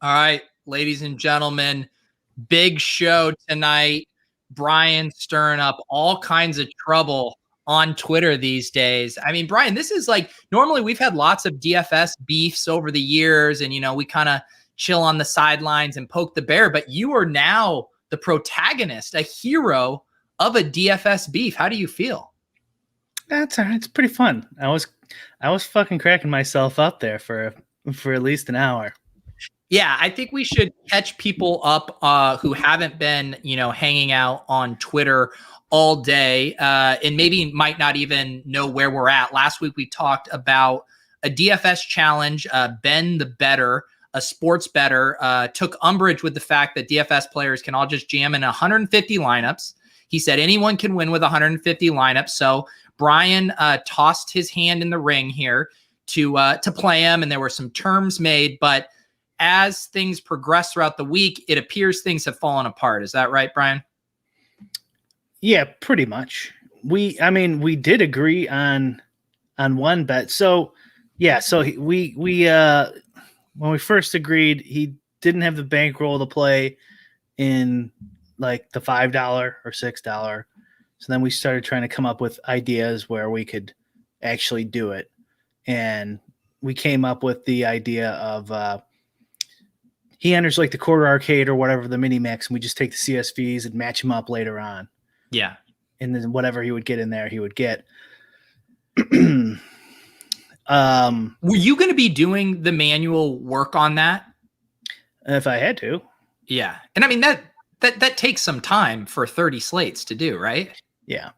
All right, ladies and gentlemen, big show tonight. Brian stirring up all kinds of trouble on Twitter these days. I mean, Brian, this is like normally we've had lots of DFS beefs over the years, and we kind of chill on the sidelines and poke the bear, but you are now the protagonist, a hero of a DFS beef. How do you feel? That's all right. It's pretty fun. I was fucking cracking myself up there for at least an hour. Yeah, I think we should catch people up who haven't been, hanging out on Twitter all day and maybe might not even know where we're at. Last week, we talked about a DFS challenge. Ben the Bettor, a sports bettor, took umbrage with the fact that DFS players can all just jam in 150 lineups. He said anyone can win with 150 lineups. So Brian tossed his hand in the ring here to play him, and there were some terms made, but as things progress throughout the week, it appears things have fallen apart. Is that right, Brian? Yeah, pretty much. We did agree on one bet. So yeah, so we when we first agreed, he didn't have the bankroll to play in like the $5 or $6. So then we started trying to come up with ideas where we could actually do it. And we came up with the idea of he enters like the quarter arcade or whatever, the mini mix, and we just take the CSVs and match him up later on. Yeah. And then whatever he would get in there, he would get. Were you going to be doing the manual work on that? If I had to. Yeah. And I mean, that takes some time for 30 slates to do, right? Yeah.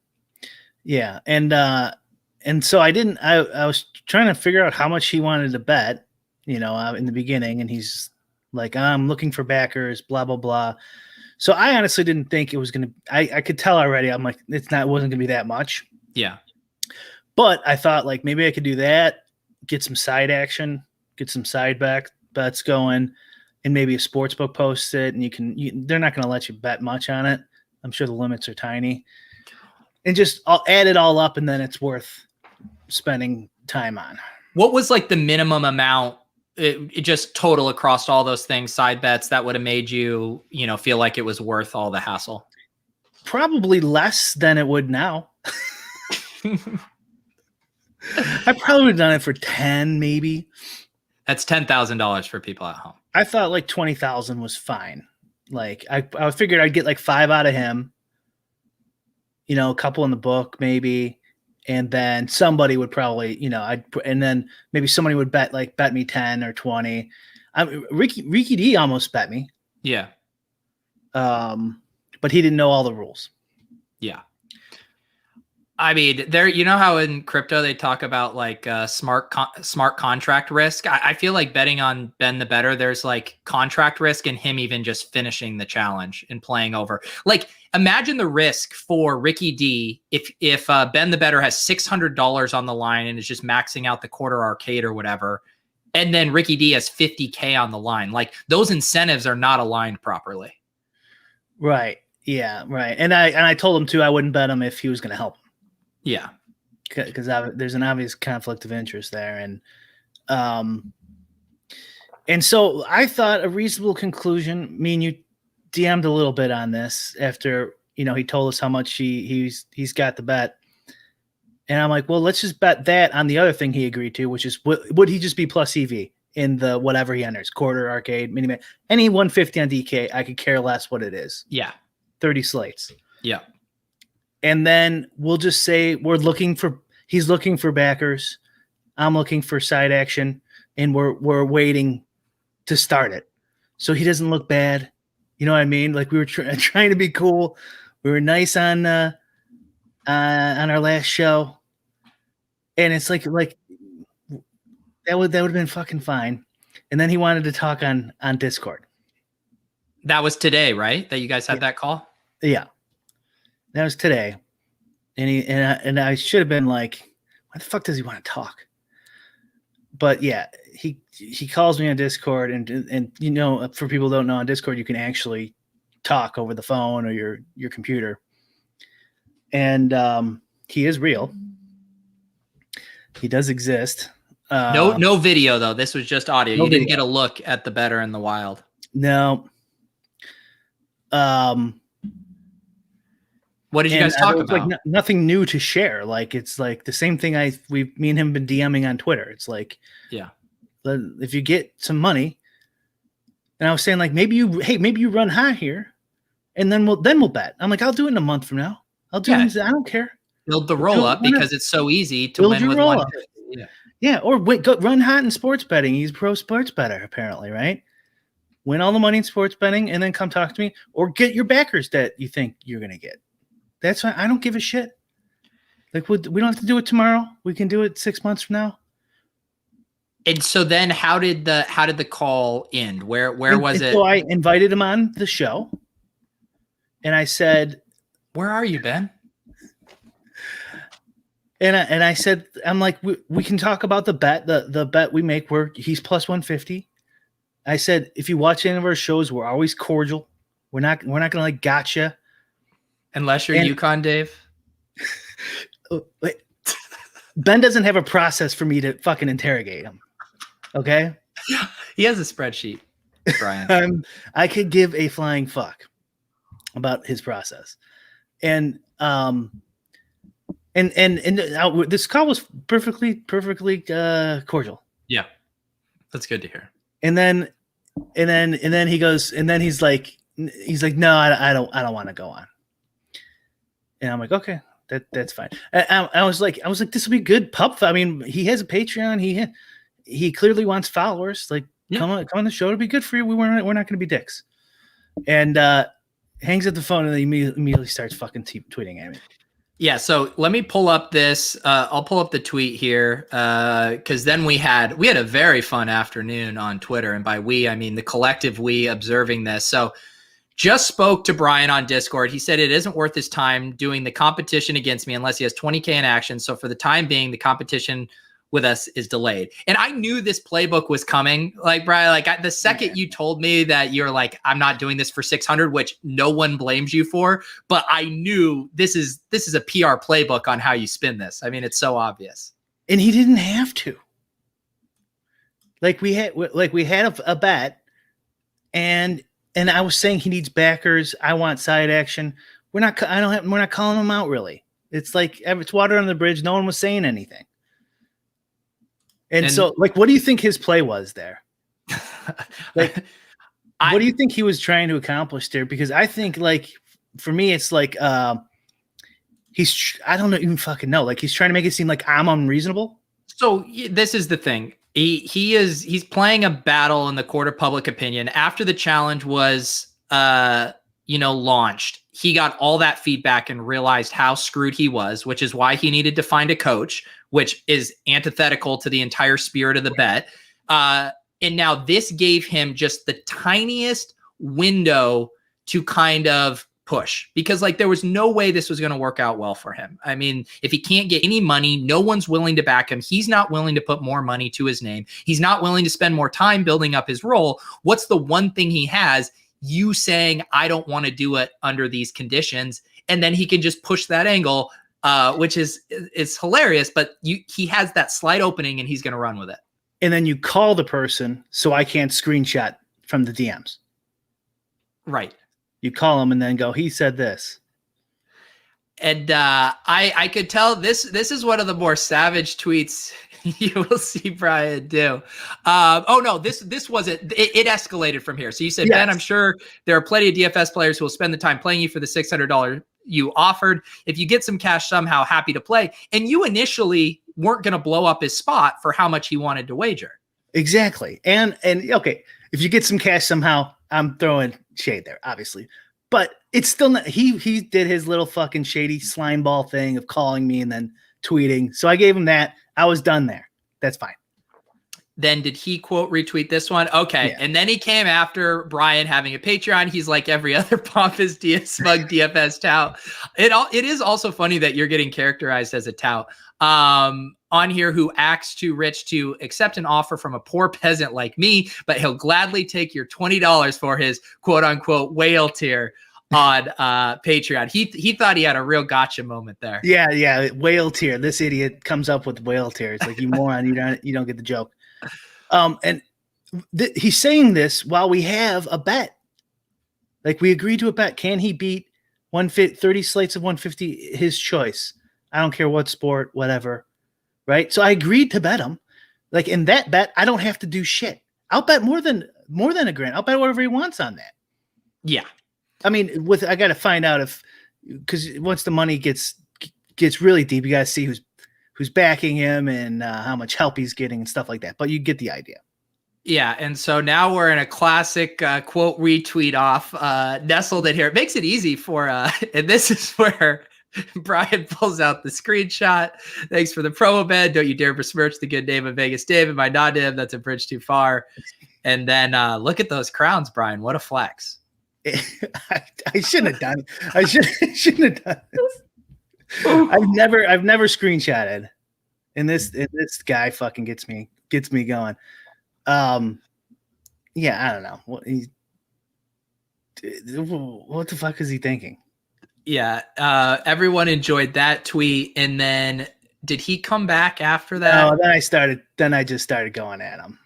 Yeah. And so I was trying to figure out how much he wanted to bet, in the beginning. And he's like, I'm looking for backers, blah, blah, blah. So I honestly didn't think it was going to, I could tell already. I'm like, it wasn't going to be that much. Yeah. But I thought like, maybe I could do that, get some side action, get some side bets going, and maybe a sports book posts it. And they're not going to let you bet much on it. I'm sure the limits are tiny. And I'll add it all up, and then it's worth spending time on. What was like the minimum amount? It just total across all those things, side bets, that would have made you, feel like it was worth all the hassle? Probably less than it would now. I probably would have done it for 10, maybe. That's $10,000 for people at home. I thought like 20,000 was fine. Like I figured I'd get like 5 out of him, a couple in the book maybe. And then somebody would probably, and then maybe somebody would bet me 10 or 20. Ricky D almost bet me. Yeah. But he didn't know all the rules. Yeah. I mean, how in crypto they talk about like smart contract risk. I feel like betting on Ben the Bettor, there's like contract risk and him even just finishing the challenge and playing over. Like, imagine the risk for Ricky D if Ben the Bettor has $600 on the line and is just maxing out the quarter arcade or whatever, and then Ricky D has $50K on the line. Like, those incentives are not aligned properly. Right. Yeah. Right. And I told him too, I wouldn't bet him if he was going to help him. Yeah. Because there's an obvious conflict of interest there. And so I thought a reasonable conclusion, me and you DM'd a little bit on this after, he told us how much he's got the bet. And I'm like, well, let's just bet that on the other thing he agreed to, which is would he just be plus EV in the whatever he enters, quarter, arcade, mini, any 150 on DK, I could care less what it is. Yeah. 30 slates. Yeah. And then we'll just say he's looking for backers. I'm looking for side action, and we're waiting to start it. So he doesn't look bad. You know what I mean? Like, we were trying to be cool. We were nice on our last show. And it's like That would have been fucking fine. And then he wanted to talk on Discord. That was today, right? That you guys had that call? Yeah. That was today. And I should have been like, why the fuck does he want to talk? But yeah, he calls me on Discord, and you know, for people who don't know, on Discord you can actually talk over the phone or your computer. And he is real. He does exist. No video though. This was just audio. No you didn't video. get a look at the bettor in the wild. No. What did you guys talk about? Like nothing new to share. Like it's like the same thing me and him been DMing on Twitter. It's like, yeah, if you get some money, and I was saying like maybe you run high here, and then we'll bet. I'm like, I'll do it in a month from now. I'll do it. I don't care. Build the roll up because it's so easy to win with one. Yeah, or go run hot in sports betting. He's a pro sports bettor apparently, right? Win all the money in sports betting, and then come talk to me, or get your backers that you think you're gonna get. That's why I don't give a shit. Like we don't have to do it tomorrow. We can do it 6 months from now. And so then, how did the call end? Where was it? So I invited him on the show, and I said, "Where are you, Ben?" And I said, I'm like, we can talk about the bet, the bet we make where he's plus 150. I said, if you watch any of our shows, we're always cordial. We're not gonna like gotcha. Unless you're Yukon Dave. Ben doesn't have a process for me to fucking interrogate him. Okay? He has a spreadsheet, Brian. I could give a flying fuck about his process. And this call was perfectly cordial. Yeah. That's good to hear. And then he goes, and then he's like, no, I don't want to go on. And I'm like, okay, that's fine. I was like, this will be good pup. I mean, he has a Patreon. He clearly wants followers. Like, come on the show. It'll be good for you. We're not going to be dicks. And hangs up the phone, and then immediately starts fucking tweeting at me. Yeah, so let me pull up this. I'll pull up the tweet here because then we had a very fun afternoon on Twitter, and by we I mean the collective we observing this. So just spoke to Brian on Discord. He said it isn't worth his time doing the competition against me unless he has 20K in action. So for the time being, the competition with us is delayed. And I knew this playbook was coming. Like, Brian, the second you told me that you're like, I'm not doing this for 600, which no one blames you for, but I knew this is a PR playbook on how you spin this. I mean, it's so obvious. And he didn't have to. We had a bet, and I was saying he needs backers. I want side action. We're not calling him out really. It's like it's water on the bridge. No one was saying anything. And so, what do you think his play was there? What do you think he was trying to accomplish there? Because I think, for me, it's I don't even fucking know. He's trying to make it seem like I'm unreasonable. So this is the thing. He's playing a battle in the court of public opinion. After the challenge was, launched, he got all that feedback and realized how screwed he was, which is why he needed to find a coach, which is antithetical to the entire spirit of the bet. And now this gave him just the tiniest window to kind of push, because there was no way this was going to work out well for him. I mean, if he can't get any money, no one's willing to back him. He's not willing to put more money to his name. He's not willing to spend more time building up his role. What's the one thing he has? You saying, I don't want to do it under these conditions. And then he can just push that angle, which is hilarious, but he has that slight opening and he's going to run with it. And then you call the person so I can't screenshot from the DMs. Right. You call him and then go, he said this. And I could tell this is one of the more savage tweets you will see Brian do. This wasn't. It escalated from here. So you said, yes. Ben, I'm sure there are plenty of DFS players who will spend the time playing you for the $600 you offered. If you get some cash somehow, happy to play. And you initially weren't going to blow up his spot for how much he wanted to wager. Exactly. And okay, if you get some cash somehow, I'm throwing shade there, obviously. But it's still not, he did his little fucking shady slime ball thing of calling me and then tweeting. So I gave him that. I was done there. That's fine. then did he quote retweet this one? Okay. Yeah. And then he came after Brian having a Patreon. He's like every other pompous smug DFS tout. It is also funny that you're getting characterized as a tout on here, who acts too rich to accept an offer from a poor peasant like me, but he'll gladly take your $20 for his quote unquote whale tier on Patreon. He thought he had a real gotcha moment there. Yeah, whale tier. This idiot comes up with whale tier. It's like, you moron, you don't get the joke. And he's saying this while we have a bet. Like, we agreed to a bet. Can he beat 30 slates of 150? His choice. I don't care what sport, whatever. Right? So I agreed to bet him. Like, in that bet, I don't have to do shit. I'll bet more than $1,000. I'll bet whatever he wants on that. Yeah. I mean, I got to find out because once the money gets really deep, you got to see who's backing him and how much help he's getting and stuff like that. But you get the idea. Yeah, and so now we're in a classic quote retweet off nestled in here. It makes it easy for, and this is where Brian pulls out the screenshot. Thanks for the promo bed. Don't you dare besmirch the good name of Vegas David. My non-dim, that's a bridge too far. And then look at those crowns, Brian. What a flex. I shouldn't have done it. I shouldn't have done this. I've never screenshotted, and this guy fucking gets me going. Yeah, I don't know what the fuck is he thinking? Yeah, everyone enjoyed that tweet, and then did he come back after that? No, then I just started going at him.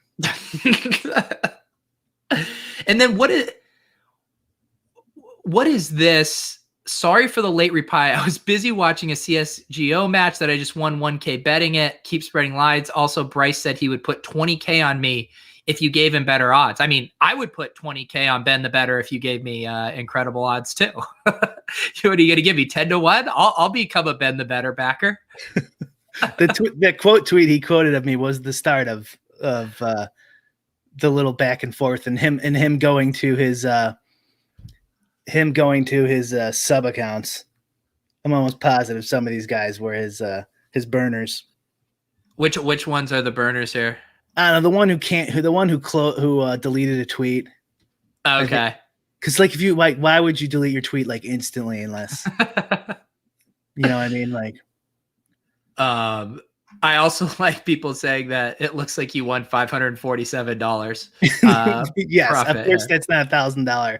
And then what is this? Sorry for the late reply. I was busy watching a CSGO match that I just won 1K betting it. Keep spreading lies. Also, Bryce said he would put 20K on me if you gave him better odds. I mean, I would put 20K on Ben the Bettor if you gave me incredible odds too. What are you going to give me, 10-1? I'll become a Ben the Bettor backer. The quote tweet he quoted of me was the start of the little back and forth, and him going to his sub accounts. I'm almost positive some of these guys were his burners. Which ones are the burners here? I don't know, the one who deleted a tweet. Okay. Because like, if you like, why would you delete your tweet like instantly unless you know what I mean? Like, I also like people saying that it looks like you won $547. Yes, profit, of course, that's not $1,000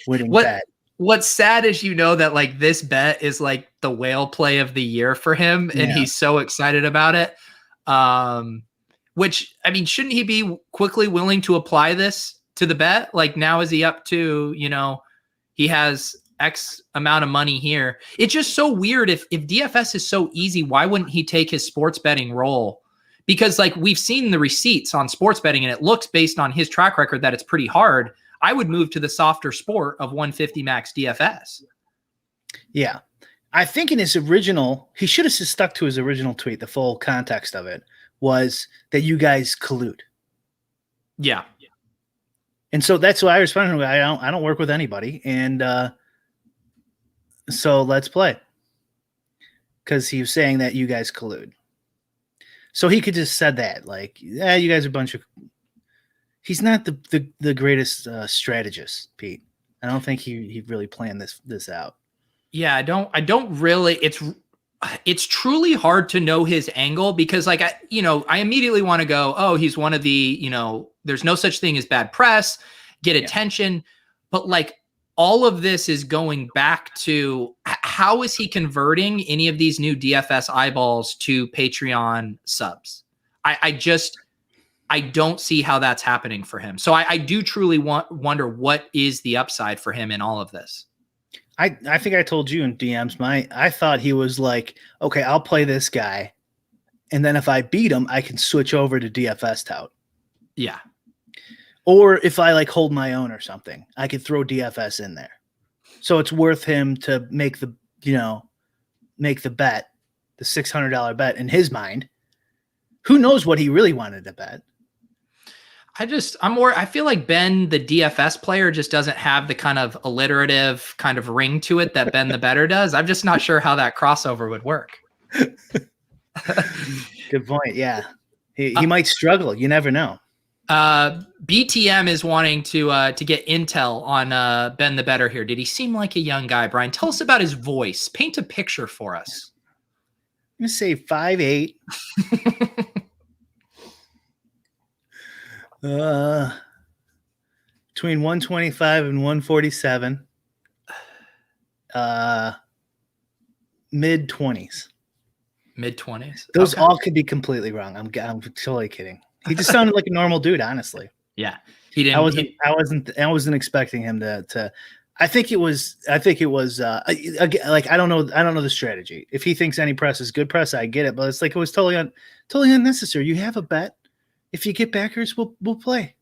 winning bet. What's sad is, that like this bet is like the whale play of the year for him, and he's so excited about it. Which, I mean, shouldn't he be quickly willing to apply this to the bet? Like, now is he up to, he has X amount of money here. It's just so weird. If DFS is so easy, why wouldn't he take his sports betting role? Because like, we've seen the receipts on sports betting, and it looks, based on his track record, that it's pretty hard. I would move to the softer sport of 150 max DFS. Yeah. I think in his original, he should have just stuck to his original tweet. The full context of it was that you guys collude. Yeah. And so that's why I responded. I don't work with anybody. And so let's play. Because he was saying that you guys collude. So he could just said that, like, yeah, you guys are a bunch of. He's not the greatest strategist, Pete. I don't think he really planned this out. Yeah, I don't really. It's truly hard to know his angle, because like I immediately want to go, oh, he's one of the, there's no such thing as bad press, get attention, but like, all of this is going back to how is he converting any of these new DFS eyeballs to Patreon subs? I don't see how that's happening for him. So I do truly wonder what is the upside for him in all of this. I think I told you in DMs, I thought he was like, okay, I'll play this guy, and then if I beat him, I can switch over to DFS tout. Yeah. Or if I like hold my own or something, I could throw DFS in there. So it's worth him to make the bet, the $600 bet in his mind. Who knows what he really wanted to bet? I feel like Ben, the DFS player, just doesn't have the kind of alliterative kind of ring to it that Ben the Bettor does. I'm just not sure how that crossover would work. Good point. Yeah. He might struggle. You never know. BTM is wanting to get intel on Ben the Bettor here. Did he seem like a young guy, Brian? Tell us about his voice. Paint a picture for us. I'm gonna say 5'8". Between 125 and 147. Mid-20s. Mid-20s. Those all could be completely wrong. I'm totally kidding. He just sounded like a normal dude, honestly. Yeah. He didn't. I wasn't expecting him to. I think it was like I don't know the strategy. If he thinks any press is good press, I get it, but it's like it was totally unnecessary. You have a bet. If you get backers, we'll play.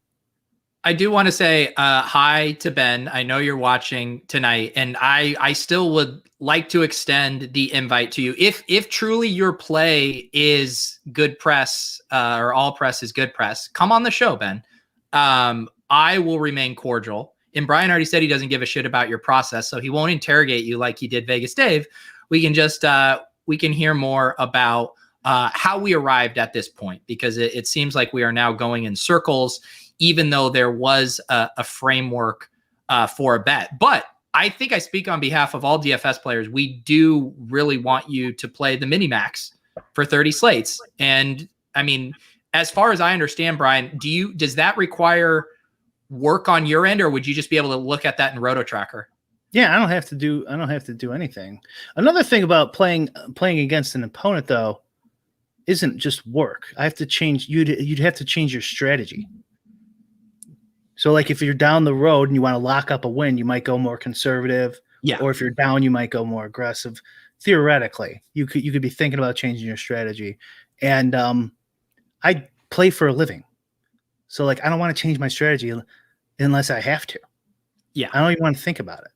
I do want to say hi to Ben. I know you're watching tonight, and I still would like to extend the invite to you. If truly your play is good press or all press is good press, come on the show, Ben. I will remain cordial. And Brian already said he doesn't give a shit about your process, so he won't interrogate you like he did Vegas Dave. We can just we can hear more about how we arrived at this point, because it seems like we are now going in circles, even though there was a framework for a bet. But I think I speak on behalf of all DFS players. We do really want you to play the mini-max for 30 slates. And I mean, as far as I understand, Brian, does that require work on your end, or would you just be able to look at that in Roto Tracker? Yeah, I don't have to do anything. Another thing about playing against an opponent, though, isn't just work. I have to change. You'd have to change your strategy. So, like, if you're down the road and you want to lock up a win, you might go more conservative. Yeah. Or if you're down, you might go more aggressive. Theoretically, you could be thinking about changing your strategy. And I play for a living, so like I don't want to change my strategy unless I have to. Yeah. I don't even want to think about it.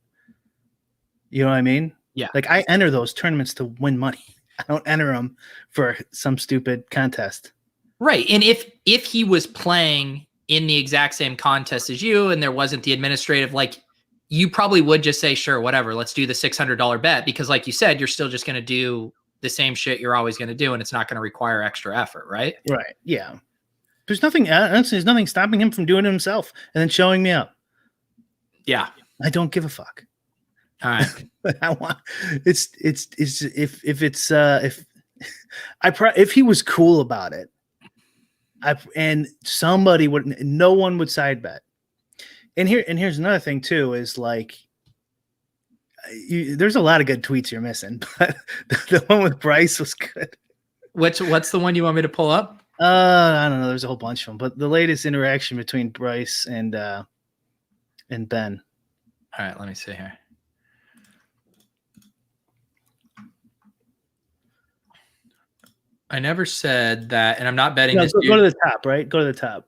You know what I mean? Yeah. Like I enter those tournaments to win money. I don't enter them for some stupid contest. Right. And if he was playing in the exact same contest as you and there wasn't the administrative, like, you probably would just say, sure, whatever, let's do the $600 bet, because like you said, you're still just going to do the same shit you're always going to do, and it's not going to require extra effort, right? Right. Yeah. There's nothing stopping him from doing it himself and then showing me up. Yeah. I don't give a fuck. All right. I want if he was cool about it, and somebody would, no one would side bet. And here's another thing too, is like, there's a lot of good tweets you're missing, but the one with Bryce was good. What's the one you want me to pull up? I don't know. There's a whole bunch of them, but the latest interaction between Bryce and Ben. All right, let me see here. I never said that, and I'm not betting this. Go to the top, right? Go to the top.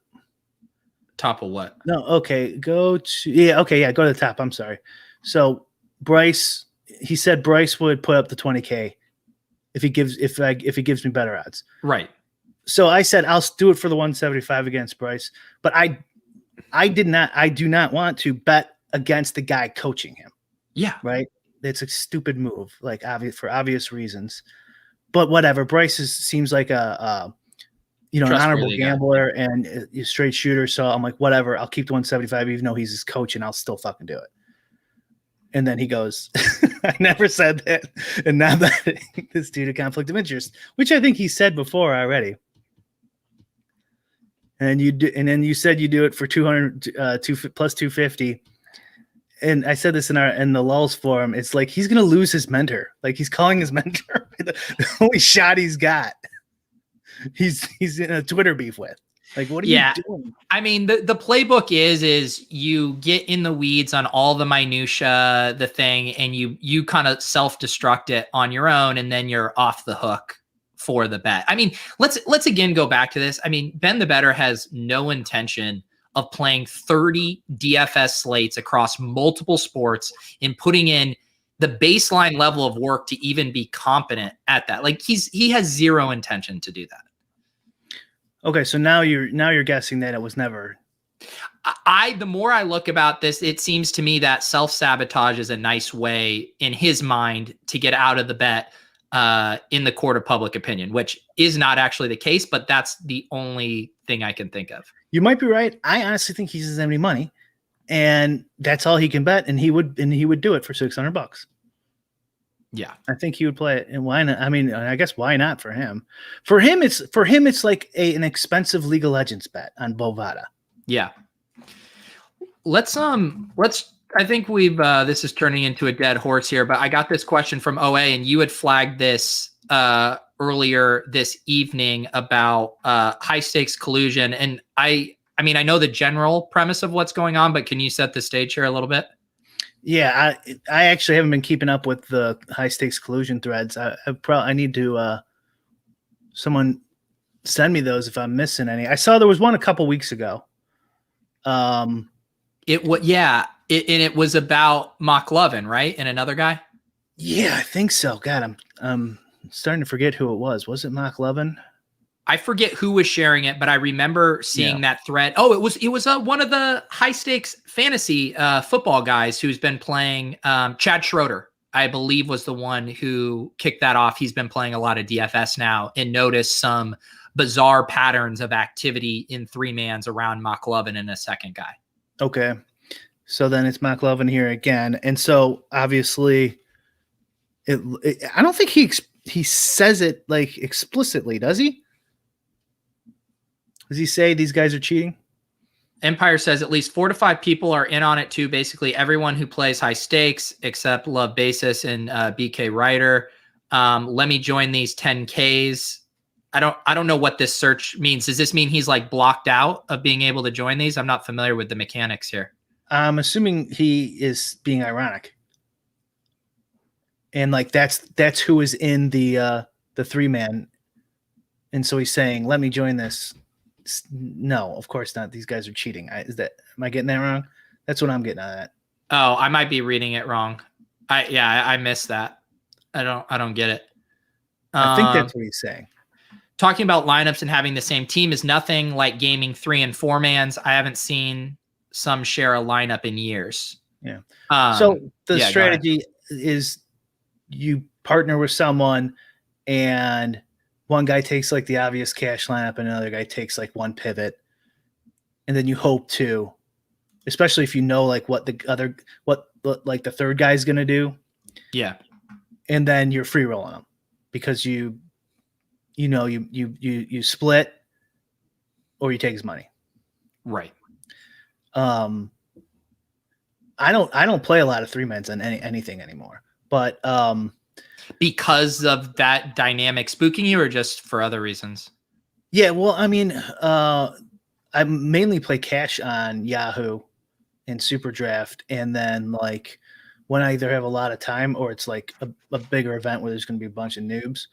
Top of what? No, okay. Go to go to the top. I'm sorry. So Bryce, he said Bryce would put up the 20K if he gives me better odds. Right. So I said I'll do it for the 175 against Bryce, but I do not want to bet against the guy coaching him. Yeah. Right. It's a stupid move, like for obvious reasons. But whatever. Bryce seems like an honorable gambler and a straight shooter. So I'm like, whatever. I'll keep the 175, even though he's his coach, and I'll still fucking do it. And then he goes, I never said that. And now that this dude a conflict of interest, which I think he said before already. And then you said you do it for 200 plus 250. And I said this in the Lulz forum. It's like he's gonna lose his mentor. Like he's calling his mentor the only shot he's got. He's in a Twitter beef with. Like, what are you doing? I mean, the playbook is you get in the weeds on all the minutia, the thing, and you kind of self-destruct it on your own, and then you're off the hook for the bet. I mean, let's again go back to this. I mean, Ben the Bettor has no intention of playing 30 DFS slates across multiple sports and putting in the baseline level of work to even be competent at that. Like he has zero intention to do that. Okay, so now you're guessing that it was never. The more I look about this, it seems to me that self-sabotage is a nice way in his mind to get out of the bet. in the court of public opinion, which is not actually the case, but that's the only thing I can think of. You might be right. I honestly think he doesn't have any money, and that's all he can bet, and he would do it for $600. Yeah, I think he would play it, and why not? I mean, I guess why not for him? For him, it's like an expensive League of Legends bet on Bovada. Yeah. Let's. I think we've. This is turning into a dead horse here, but I got this question from OA, and you had flagged this earlier this evening about high stakes collusion, and I mean, I know the general premise of what's going on, but can you set the stage here a little bit? Yeah, I actually haven't been keeping up with the high stakes collusion threads. I need to someone send me those if I'm missing any. I saw there was one a couple weeks ago. It was about McLovin, right, and another guy. Yeah, I think so. God, I'm starting to forget who it was. Was it McLovin? I forget who was sharing it, but I remember seeing that thread. Oh, it was one of the high stakes fantasy football guys who's been playing. Chad Schroeder, I believe, was the one who kicked that off. He's been playing a lot of DFS now and noticed some bizarre patterns of activity in 3-mans around McLovin and a second guy. Okay, so then it's McLovin here again, and so obviously, I don't think he says it like explicitly, does he? Does he say these guys are cheating? Empire says at least 4 to 5 people are in on it too. Basically, everyone who plays high stakes except Love Basis and BK Ryder. Let me join these 10Ks. I don't know what this search means. Does this mean he's like blocked out of being able to join these? I'm not familiar with the mechanics here. I'm assuming he is being ironic, and like that's who is in the 3-man, and so he's saying, "Let me join this." No, of course not. These guys are cheating. Am I getting that wrong? That's what I'm getting at that. Oh, I might be reading it wrong. I missed that. I don't get it. I think that's what he's saying. Talking about lineups and having the same team is nothing like gaming 3 and 4-mans. I haven't seen some share a lineup in years. Yeah. So the strategy is you partner with someone and one guy takes like the obvious cash lineup and another guy takes like one pivot. And then you hope to, especially if you know like what the third guy's going to do. Yeah. And then you're free rolling them because you split or you take his money. Right. I don't play a lot of 3-mans on anything anymore, but because of that dynamic spooking you, or just for other reasons? Yeah, well, I mean, I mainly play cash on Yahoo and Super Draft, and then like when I either have a lot of time or it's like a bigger event where there's going to be a bunch of noobs.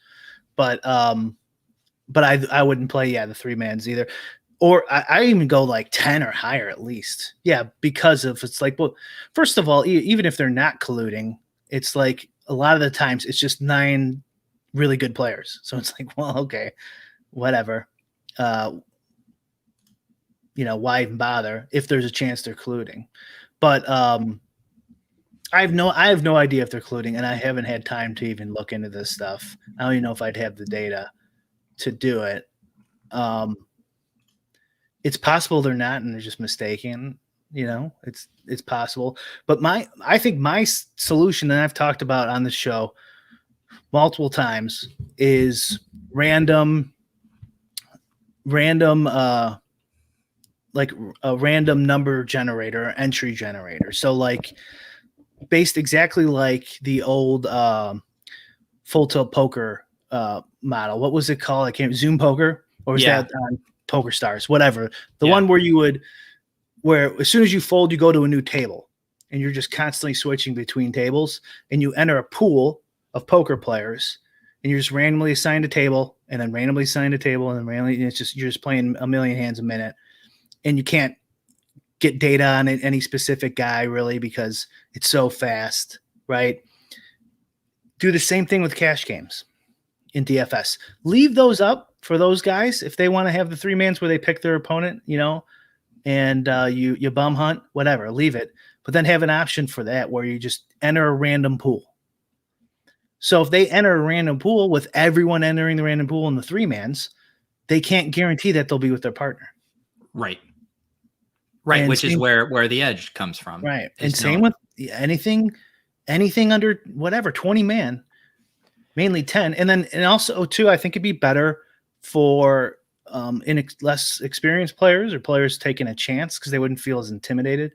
But I wouldn't play the 3-mans either, or I even go like 10 or higher at least. Yeah, because of it's like, well, first of all, even if they're not colluding, it's like a lot of the times it's just 9 really good players. So it's like, well, okay, whatever. Why even bother if there's a chance they're colluding? But I have no idea if they're colluding, and I haven't had time to even look into this stuff. I don't even know if I'd have the data to do it. It's possible they're not, and they're just mistaken. It's possible. But I think my solution that I've talked about on the show multiple times is random like a random number generator, entry generator. So like based exactly like the old full tilt poker model. What was it called? I can't Zoom poker, or was that on Poker Stars? Whatever. The one where as soon as you fold, you go to a new table and you're just constantly switching between tables, and you enter a pool of poker players and you're just randomly assigned a table and then randomly assigned a table and then randomly, and you're just playing a million hands a minute, and you can't get data on any specific guy really because it's so fast, right? Do the same thing with cash games in DFS. Leave those up for those guys if they want to have the 3-mans where they pick their opponent, and you bum hunt, whatever, leave it. But then have an option for that where you just enter a random pool. So if they enter a random pool with everyone entering the random pool in the 3-mans, they can't guarantee that they'll be with their partner. Right. Right, And which is where the edge comes from. Right. And same with anything under whatever 20-man, mainly 10. And also too, I think it'd be better for less experienced players or players taking a chance because they wouldn't feel as intimidated.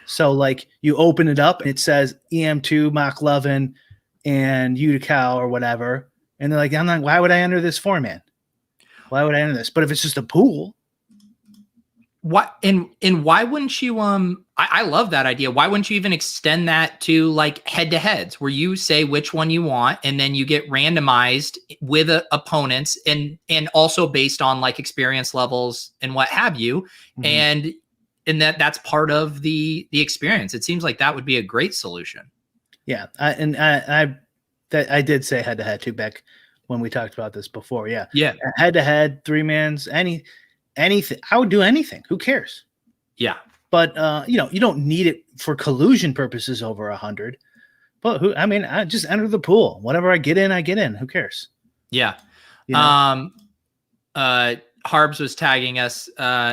So like you open it up and it says EM2, Mach Lovin, and Utica or whatever, and they're like, why would I enter this 4-man? Why would I enter this? But if it's just a pool, what and why wouldn't you I love that idea. Why wouldn't you even extend that to like head-to-heads where you say which one you want and then you get randomized with opponents and also based on like experience levels and what have you, and that's part of the experience. It seems like that would be a great solution. Yeah, I did say head-to-head too, Beck, when we talked about this before. Yeah, head-to-head, 3-mans, anything. I would do anything. Who cares? Yeah, but you don't need it for collusion purposes over 100. But I just enter the pool. Whatever I get in. Who cares? Yeah. Harbs was tagging us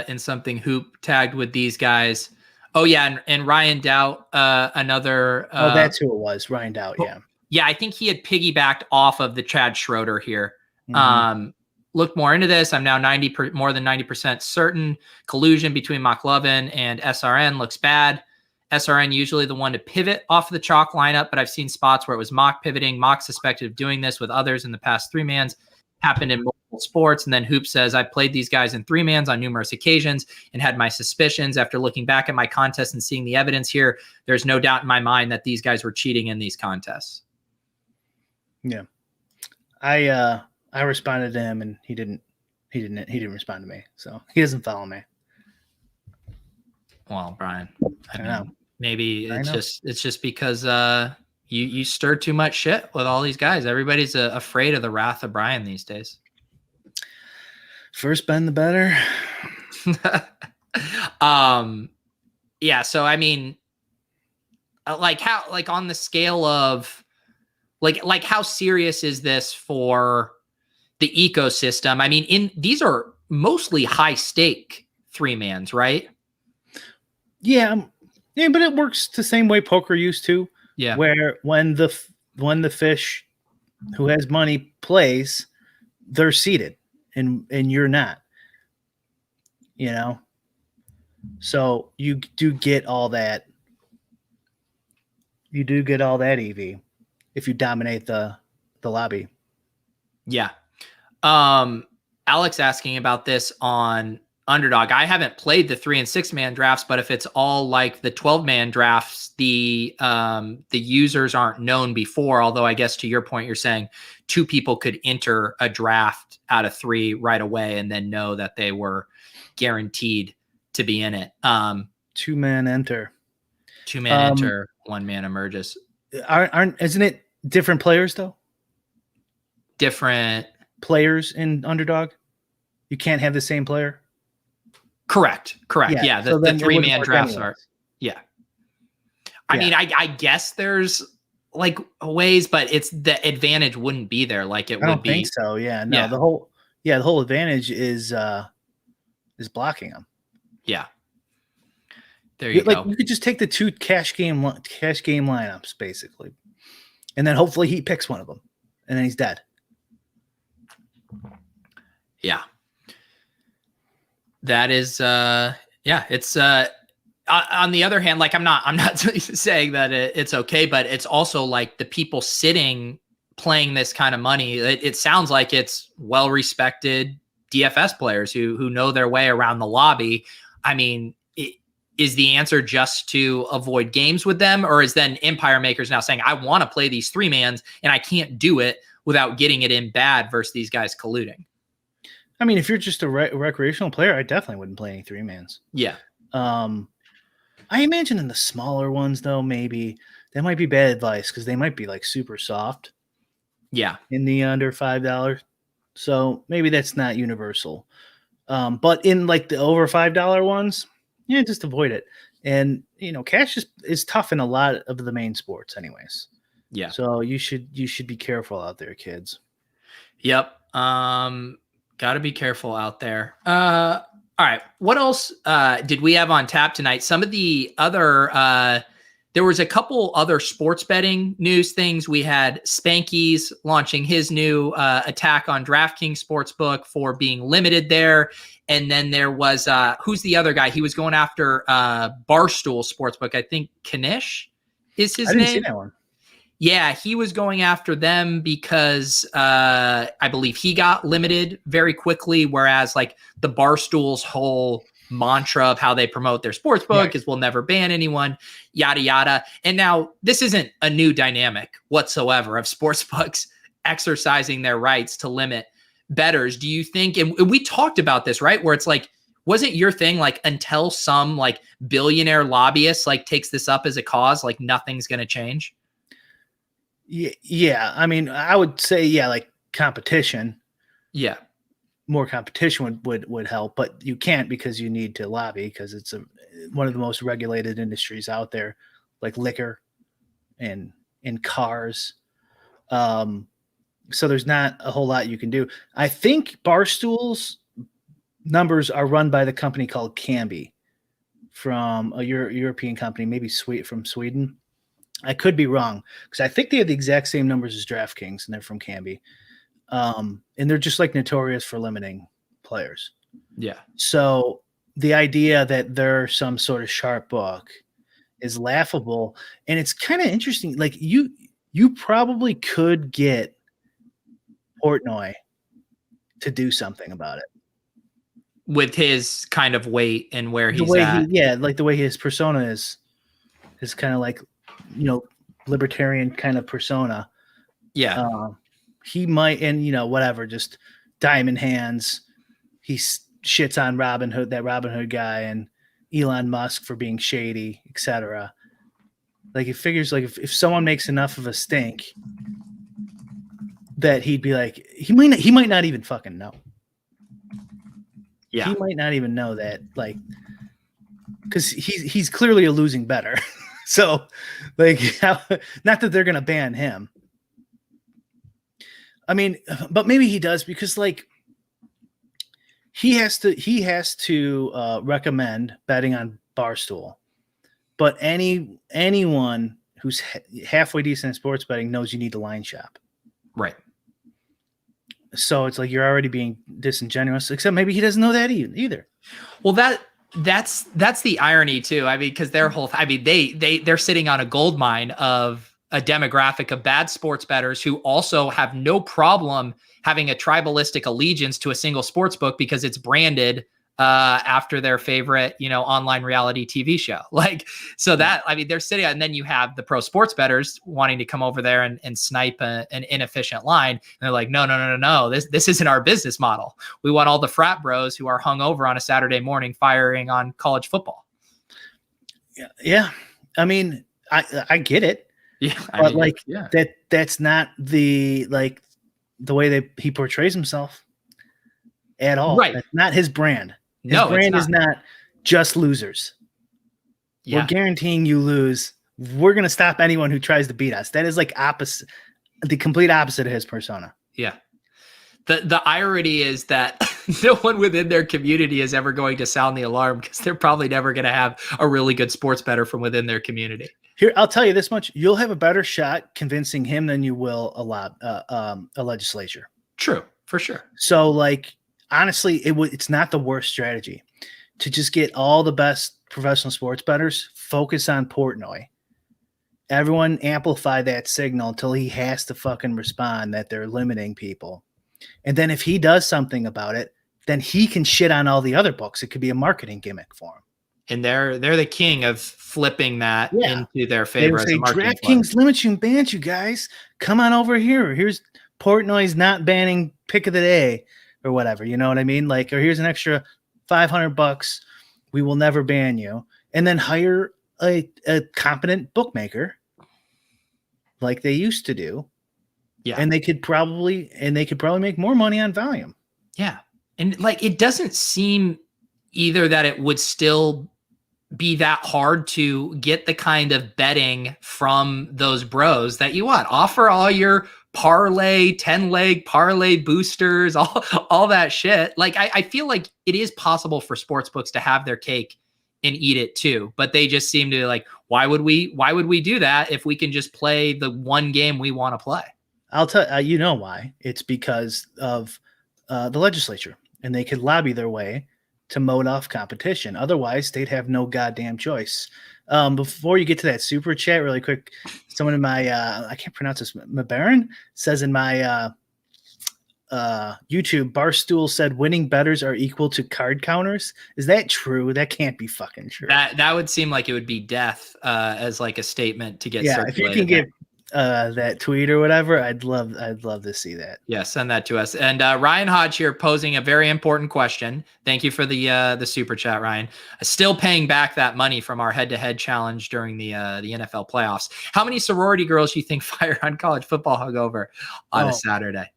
in something Hoop tagged with these guys. Oh yeah, and Ryan Doubt, another. That's who it was, Ryan Doubt. Yeah, yeah. I think he had piggybacked off of the Chad Schroeder here. Looked more into this. I'm now more than 90% certain collusion between McLovin and SRN looks bad. SRN usually the one to pivot off of the chalk lineup, but I've seen spots where it was Mock pivoting. Mock suspected of doing this with others in the past 3-mans. Happened in multiple sports. And then Hoop says, I played these guys in 3-mans on numerous occasions and had my suspicions. After looking back at my contest and seeing the evidence here, there's no doubt in my mind that these guys were cheating in these contests. Yeah. I responded to him and he didn't respond to me. So he doesn't follow me. Well, Brian, I don't know. Maybe it's just because you stir too much shit with all these guys. Everybody's afraid of the wrath of Brian these days. First bend the better. Yeah. So I mean, like on the scale of like how serious is this for the ecosystem? I mean, these are mostly high stake 3-mans, right? Yeah, but it works the same way poker used to. Yeah, where when the fish who has money plays, they're seated and you're not. So you do get all that. You do get all that EV if you dominate the lobby. Yeah. Alex asking about this on Underdog. I haven't played the 3 and 6-man drafts, but if it's all like the 12-man drafts, the users aren't known before. Although I guess to your point, you're saying 2 people could enter a draft out of 3 right away and then know that they were guaranteed to be in it. 2-man enter. 2-man enter, 1-man emerges. Isn't it different players though? Different players in Underdog. You can't have the same player. Correct. Yeah. The 3-man drafts are. Yeah. I mean, I guess there's like ways, but it's the advantage wouldn't be there like it would be. I don't think so. Yeah. No. Yeah. The whole advantage is blocking them. Yeah. There you go. You could just take the 2 cash game lineups basically, and then hopefully he picks one of them, and then he's dead. Yeah. That is, it's, on the other hand, like I'm not saying that it's okay, but it's also like the people sitting playing this kind of money. It sounds like it's well-respected DFS players who know their way around the lobby. I mean, is the answer just to avoid games with them, or is then Empire Makers now saying, I want to play these 3-mans and I can't do it without getting it in bad versus these guys colluding? I mean, if you're just a recreational player, I definitely wouldn't play any 3-mans. Yeah. I imagine in the smaller ones, though, maybe that might be bad advice because they might be like super soft. Yeah. In the under $5. So maybe that's not universal. But in like the over $5 ones, yeah, just avoid it. And, cash is tough in a lot of the main sports anyways. Yeah. So you should be careful out there, kids. Yep. Got to be careful out there. All right. What else did we have on tap tonight? Some of the other there was a couple other sports betting news things. We had Spanky's launching his new attack on DraftKings Sportsbook for being limited there. And then there was who's the other guy? He was going after Barstool Sportsbook. I think Kanish is his name. I didn't see that one. Yeah, he was going after them because I believe he got limited very quickly, whereas like the Barstool's whole mantra of how they promote their sportsbook is we'll never ban anyone, yada, yada. And now this isn't a new dynamic whatsoever of sportsbooks exercising their rights to limit bettors. Do you think, and we talked about this, right, where it's like, wasn't your thing like until some like billionaire lobbyist like takes this up as a cause, like nothing's going to change? Yeah. I mean, I would say, like competition. Yeah. More competition would help, but you can't because you need to lobby because it's one of the most regulated industries out there, like liquor and cars. So there's not a whole lot you can do. I think Barstool's numbers are run by the company called Kambi from a European company, maybe from Sweden. I could be wrong because I think they have the exact same numbers as DraftKings and they're from Kambi. And they're just like notorious for limiting players. Yeah. So the idea that they're some sort of sharp book is laughable. And it's kind of interesting. Like you probably could get Portnoy to do something about it. With his kind of weight and where he's at. Like the way his persona is kind of like, libertarian kind of persona. Yeah. He might, and whatever, just diamond hands. He shits on that Robin Hood guy, and Elon Musk for being shady, etc. Like he figures, like if someone makes enough of a stink, that he'd be like, he might not even fucking know. Yeah, he might not even know that, like, because he's clearly a losing bettor. So, like, not that they're gonna ban him. I mean, but maybe he does because, like, he has to recommend betting on Barstool. But anyone who's halfway decent at sports betting knows you need to line shop. Right. So it's like you're already being disingenuous, except maybe he doesn't know that either. Well, that's the irony too. I mean, because their whole, they're sitting on a gold mine of a demographic of bad sports bettors who also have no problem having a tribalistic allegiance to a single sports book because it's branded after their favorite, online reality TV show. Like, so that, I mean, they're sitting, and then you have the pro sports bettors wanting to come over there and snipe an inefficient line. And they're like, no. This isn't our business model. We want all the frat bros who are hungover on a Saturday morning firing on college football. Yeah. I mean, I get it. Yeah. That's not the way that he portrays himself at all. Right. That's not his brand. His brand is not just losers. Yeah. We're guaranteeing you lose. We're going to stop anyone who tries to beat us. That is like the complete opposite of his persona. Yeah. The irony is that no one within their community is ever going to sound the alarm because they're probably never going to have a really good sports bettor from within their community. Here, I'll tell you this much. You'll have a better shot convincing him than you will a legislature. True, for sure. So, like, honestly, it's not the worst strategy to just get all the best professional sports bettors, focus on Portnoy. Everyone amplify that signal until he has to fucking respond that they're limiting people. And then if he does something about it, then he can shit on all the other books. It could be a marketing gimmick for him. And they're the king of flipping that into their favor. They would say, DraftKings limits you and bans you guys. Come on over here. Here's Portnoy's not banning pick of the day or whatever. You know what I mean? Like, or here's an extra $500. We will never ban you. And then hire a competent bookmaker like they used to do. Yeah. And they could probably make more money on volume. Yeah. And like, it doesn't seem either that it would still be that hard to get the kind of betting from those bros that you want. Offer all your parlay, 10-leg parlay boosters, all that shit. Like I feel like it is possible for sportsbooks to have their cake and eat it too, but they just seem to like, why would we do that if we can just play the one game we want to play? I'll tell you know why. It's because of the legislature, and they could lobby their way to mowed off competition. Otherwise, they'd have no goddamn choice. Before you get to that super chat, really quick, someone in my I can't pronounce this. Mabaron says in my YouTube, Barstool said winning bettors are equal to card counters. Is that true? That can't be fucking true. That would seem like it would be death as like a statement to get. Yeah, if you can get that tweet or whatever, I'd love to see that. Yeah, send that to us. And Ryan Hodge here posing a very important question. Thank you for the super chat, Ryan. Still paying back that money from our head-to-head challenge during the NFL playoffs. How many sorority girls do you think fire on college football hungover on a Saturday?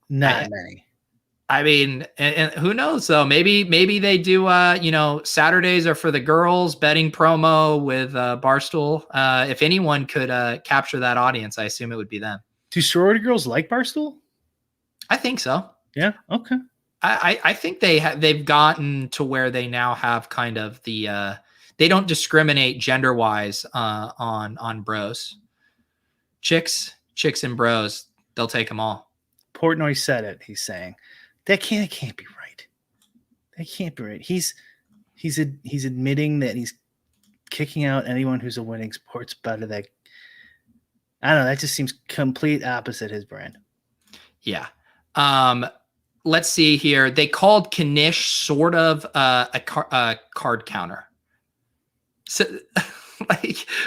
Not many. I mean, and who knows though? Maybe they do. Saturdays are for the girls betting promo with Barstool. If anyone could capture that audience, I assume it would be them. Do sorority girls like Barstool? I think so. Yeah. Okay. I think they've gotten to where they now have kind of the they don't discriminate gender wise on bros, chicks and bros. They'll take them all. Portnoy said it. He's saying. That can't be right. That can't be right. He's admitting that he's kicking out anyone who's a winning sports bettor. That I don't know. That just seems complete opposite his brand. Yeah. Let's see here. They called Knish sort of a card counter, so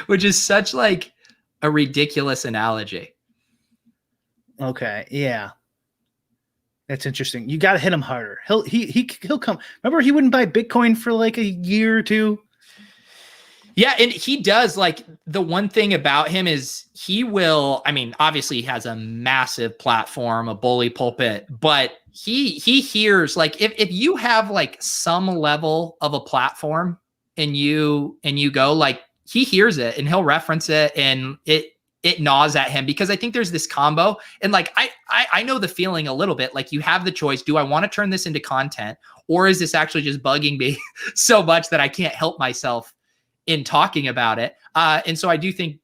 which is such like a ridiculous analogy. Okay. Yeah. That's interesting. You got to hit him harder. He'll come. Remember, he wouldn't buy Bitcoin for like a year or two. Yeah, and he does. Like the one thing about him is he will. I mean, obviously, he has a massive platform, a bully pulpit, but he hears like if you have like some level of a platform and you go like he hears it and he'll reference it and it gnaws at him because I think there's this combo. And like, I know the feeling a little bit, like you have the choice. Do I want to turn this into content or is this actually just bugging me so much that I can't help myself in talking about it? And so I do think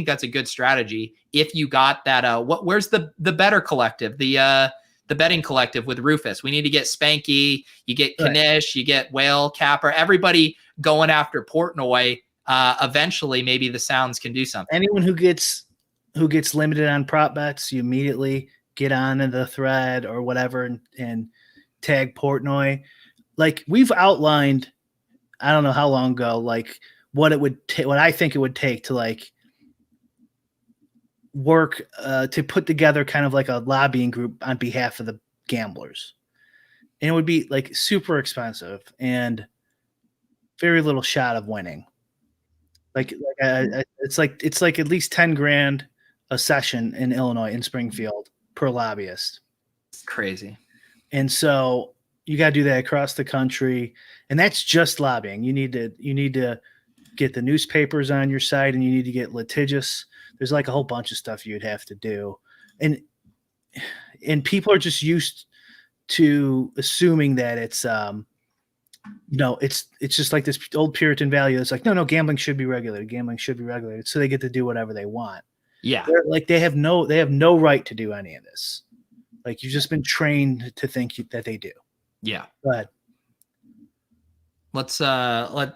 that's a good strategy. If you got that, where's the bettor collective, the betting collective with Rufus? We need to get Spanky, you get Knish, you get Whale Capper, everybody going after Portnoy. Eventually maybe the sounds can do something. Anyone who gets limited on prop bets, you immediately get on in the thread or whatever and tag Portnoy. Like we've outlined, I don't know how long ago, like what I think it would take to like work to put together kind of like a lobbying group on behalf of the gamblers. And it would be like super expensive and very little shot of winning. It's like at least 10 grand a session in Illinois in Springfield per lobbyist. It's crazy. And so you got to do that across the country. And that's just lobbying. You need to get the newspapers on your side and you need to get litigious. There's like a whole bunch of stuff you'd have to do. And people are just used to assuming that it's, it's just like this old Puritan value. It's like, no, gambling should be regulated. Gambling should be regulated. So they get to do whatever they want. Yeah. They have no right to do any of this. Like you've just been trained to think that they do. Yeah. But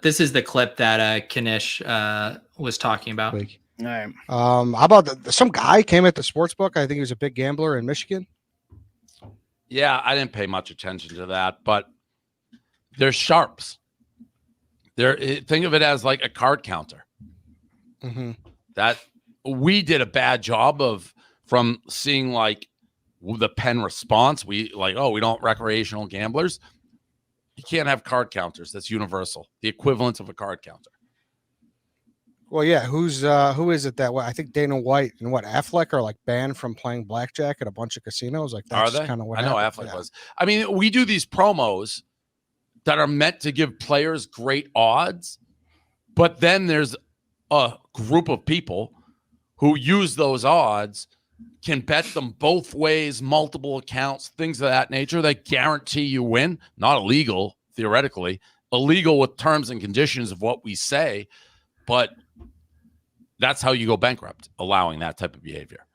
this is the clip that Knish was talking about. all right. How about some guy came at the sportsbook? I think he was a big gambler in Michigan. Yeah, I didn't pay much attention to that, but they're sharps. Think of it as like a card counter. Mm-hmm. That we did a bad job from seeing like the Penn response. We like, we don't recreational gamblers. You can't have card counters. That's universal. The equivalent of a card counter. Well, yeah. Who is it that way? I think Dana White and Affleck are like banned from playing blackjack at a bunch of casinos. Like that's kind of what I know happened. Affleck was. I mean, we do these promos that are meant to give players great odds. But then there's a group of people who use those odds, can bet them both ways, multiple accounts, things of that nature that guarantee you win. Not illegal, theoretically, illegal with terms and conditions of what we say, but that's how you go bankrupt, allowing that type of behavior.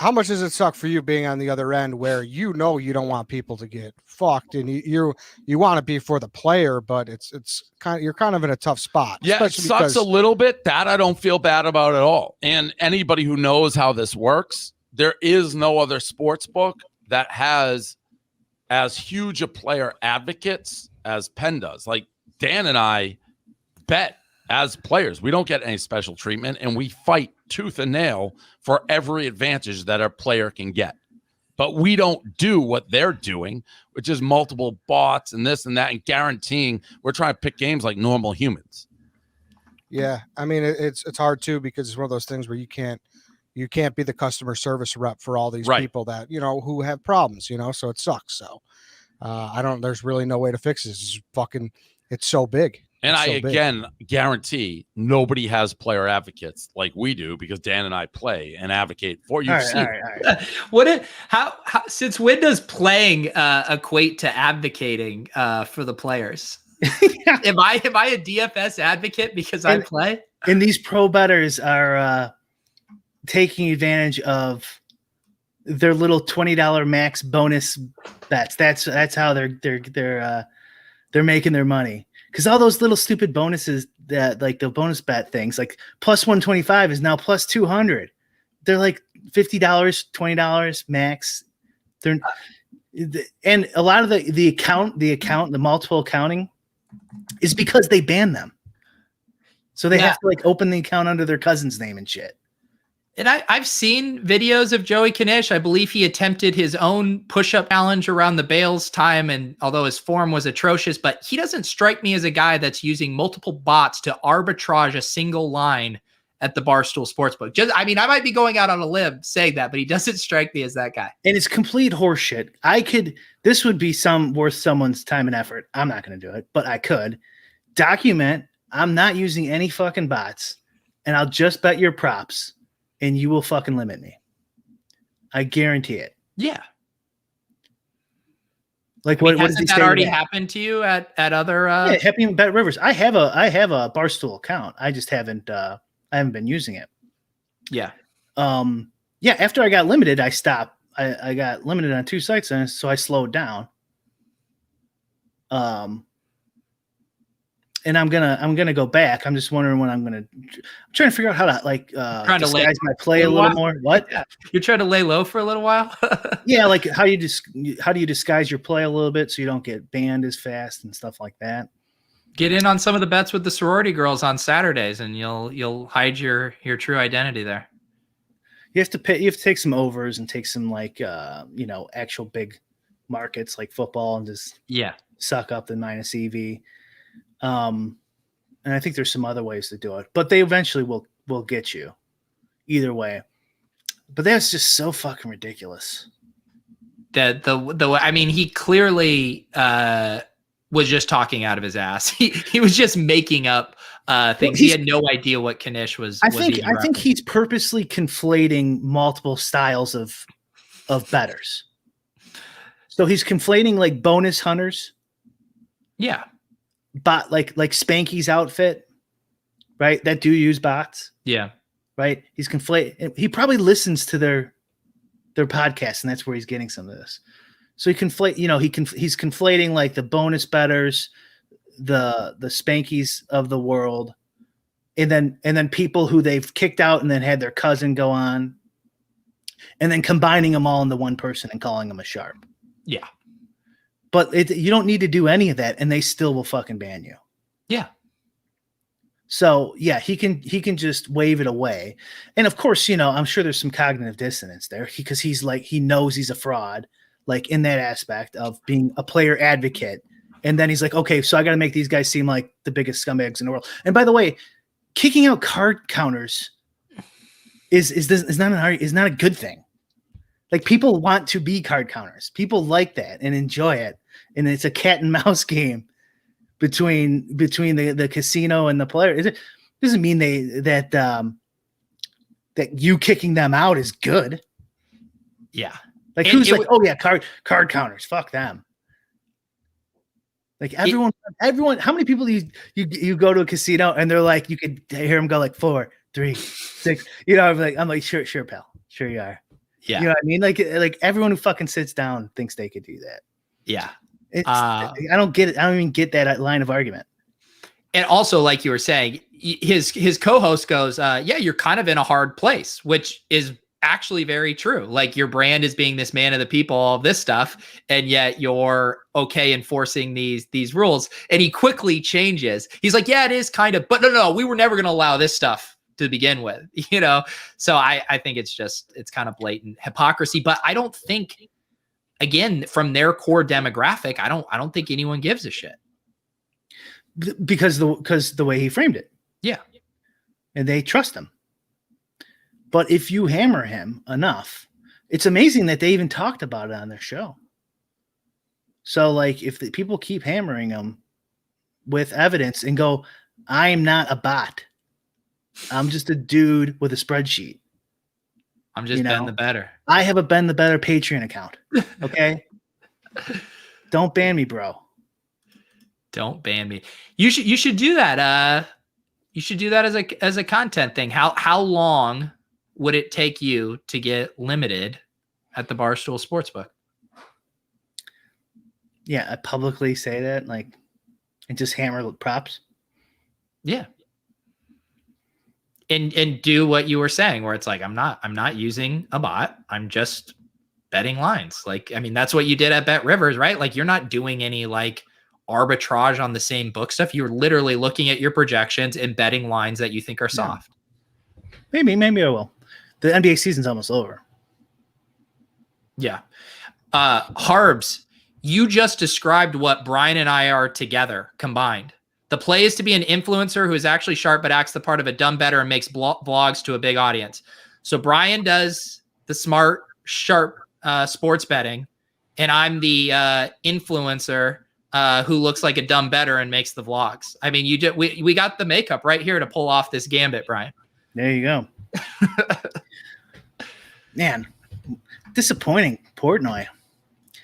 How much does it suck for you being on the other end where you know you don't want people to get fucked and you want to be for the player, but it's kind of, you're kind of in a tough spot. Yeah, it sucks a little bit. That I don't feel bad about at all. And anybody who knows how this works, there is no other sports book that has as huge a player advocates as Penn does. Like Dan and I bet as players, we don't get any special treatment, and we fight tooth and nail for every advantage that a player can get. But we don't do what they're doing, which is multiple bots and this and that, and guaranteeing we're trying to pick games like normal humans. Yeah, I mean it's hard too, because it's one of those things where you can't be the customer service rep for all these people that who have problems, so it sucks. So there's really no way to fix this. It's so big. And again guarantee nobody has player advocates like we do, because Dan and I play and advocate for you. How since when does playing equate to advocating for the players? Am I a DFS advocate because I play? And these pro bettors are taking advantage of their little $20 max bonus bets. That's how they're making their money. Because all those little stupid bonuses that like the bonus bet things, like plus 125 is now plus 200. They're like $50, $20 max. And a lot of the multiple accounting is because they ban them. So they have to like open the account under their cousin's name and shit. And I've seen videos of Joey Knish. I believe he attempted his own push-up challenge around the Bales time, and although his form was atrocious, but he doesn't strike me as a guy that's using multiple bots to arbitrage a single line at the Barstool Sportsbook. I might be going out on a limb saying that, but he doesn't strike me as that guy. And it's complete horseshit. This would be worth someone's time and effort. I'm not going to do it, but I could document. I'm not using any fucking bots, and I'll just bet your props. And you will fucking limit me. I guarantee it. Yeah. Like what does he say? That already happened to you at other? Yeah, Happy Bet Rivers. I have a Barstool account. I just haven't. I haven't been using it. Yeah. Yeah. After I got limited, I stopped. I got limited on 2 sites, and so I slowed down. And I'm gonna go back. I'm just wondering when I'm trying to figure out how to disguise my play a little more. What? Yeah. You're trying to lay low for a little while? Yeah, like how do you disguise your play a little bit so you don't get banned as fast and stuff like that? Get in on some of the bets with the sorority girls on Saturdays, and you'll hide your true identity there. You have to take some overs and take some actual big markets like football and just suck up the minus EV. And I think there's some other ways to do it, but they eventually will get you either way. But that's just so fucking ridiculous. He clearly was just talking out of his ass. He was just making up things. He had no idea what Knish was. I think he's purposely conflating multiple styles of bettors. So he's conflating like bonus hunters. Yeah. Bot like Spanky's outfit, right? That do use bots. Yeah. Right. He's conflating. He probably listens to their podcast, and that's where he's getting some of this. So he's conflating like the bonus bettors, the Spankies of the world, and then people who they've kicked out and then had their cousin go on, and then combining them all into one person and calling them a sharp. Yeah. But you don't need to do any of that, and they still will fucking ban you. Yeah. So yeah, he can just wave it away, and of course, I'm sure there's some cognitive dissonance there because he's like he knows he's a fraud, like in that aspect of being a player advocate, and then he's like, okay, so I got to make these guys seem like the biggest scumbags in the world. And by the way, kicking out card counters is not a good thing. Like people want to be card counters. People like that and enjoy it. And it's a cat and mouse game. between the casino and the player. It doesn't mean that you kicking them out is good. Yeah. Like who's like, oh yeah, card counters, fuck them. Like everyone, how many people do you go to a casino and they're like, you could hear them go like 4, 3, 6, you know, I'm like, sure, pal. Sure you are. Yeah. You know what I mean? Like everyone who fucking sits down thinks they could do that. Yeah. I don't get it. I don't even get that line of argument. And also, like you were saying, his co-host goes, yeah, you're kind of in a hard place, which is actually very true. Like your brand is being this man of the people, all of this stuff, and yet you're okay enforcing these rules. And he quickly changes. He's like, yeah, it is kind of, but no, we were never going to allow this stuff to begin with, you know? So I think it's kind of blatant hypocrisy, but I don't think, again, from their core demographic, I don't think anyone gives a shit. Because the way he framed it. Yeah. And they trust him. But if you hammer him enough, it's amazing that they even talked about it on their show. So like if the people keep hammering him with evidence and go, I'm not a bot. I'm just a dude with a spreadsheet. I'm just Ben the Better. I have a Ben the Better Patreon account. Okay. Don't ban me, bro. Don't ban me. You should do that. You should do that as a content thing. How long would it take you to get limited at the Barstool Sportsbook? Yeah, I publicly say that, like, and just hammer props. Yeah. And do what you were saying, where it's like, I'm not using a bot. I'm just betting lines. Like, I mean, that's what you did at Bet Rivers, right? Like, you're not doing any like arbitrage on the same book stuff. You're literally looking at your projections and betting lines that you think are soft. Yeah. Maybe I will. The NBA season's almost over. Yeah. Harbs, you just described what Brian and I are together combined. The play is to be an influencer who is actually sharp but acts the part of a dumb bettor and makes vlogs to a big audience. So Brian does the smart, sharp sports betting, and I'm the influencer who looks like a dumb bettor and makes the vlogs. I mean, we got the makeup right here to pull off this gambit, Brian. There you go. Man, disappointing Portnoy.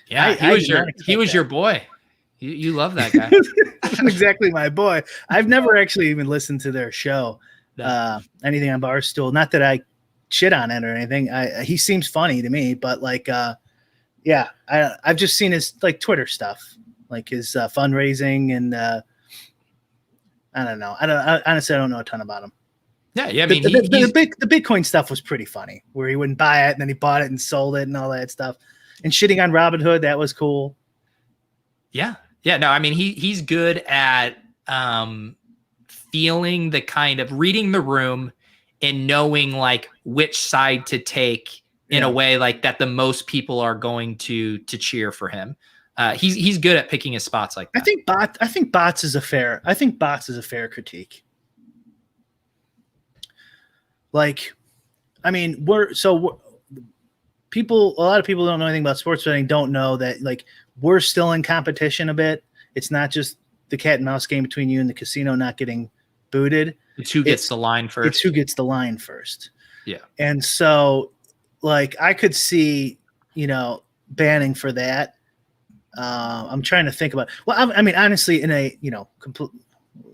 Yeah, he was your boy. You love that guy. Exactly my boy. I've never actually even listened to their show, anything on Barstool. Not that I shit on it or anything. He seems funny to me, but like, yeah, I've just seen his like Twitter stuff, like his fundraising, and I don't know. Honestly, I don't know a ton about him. Yeah, I mean, the Bitcoin stuff was pretty funny, where he wouldn't buy it and then he bought it and sold it and all that stuff, and shitting on Robinhood. That was cool. Yeah. No, I mean, he's good at feeling the kind of reading the room and knowing like which side to take in a way like that the most people are going to cheer for him. He's good at picking his spots like that. I think bots is a fair critique. Like, I mean, a lot of people don't know anything about sports betting, don't know that like we're still in competition a bit. It's not just the cat and mouse game between you and the casino not getting booted. It's who gets the line first. It's who gets the line first. Yeah. And so like I could see, banning for that. I'm trying to think about, well, I mean, honestly, in a,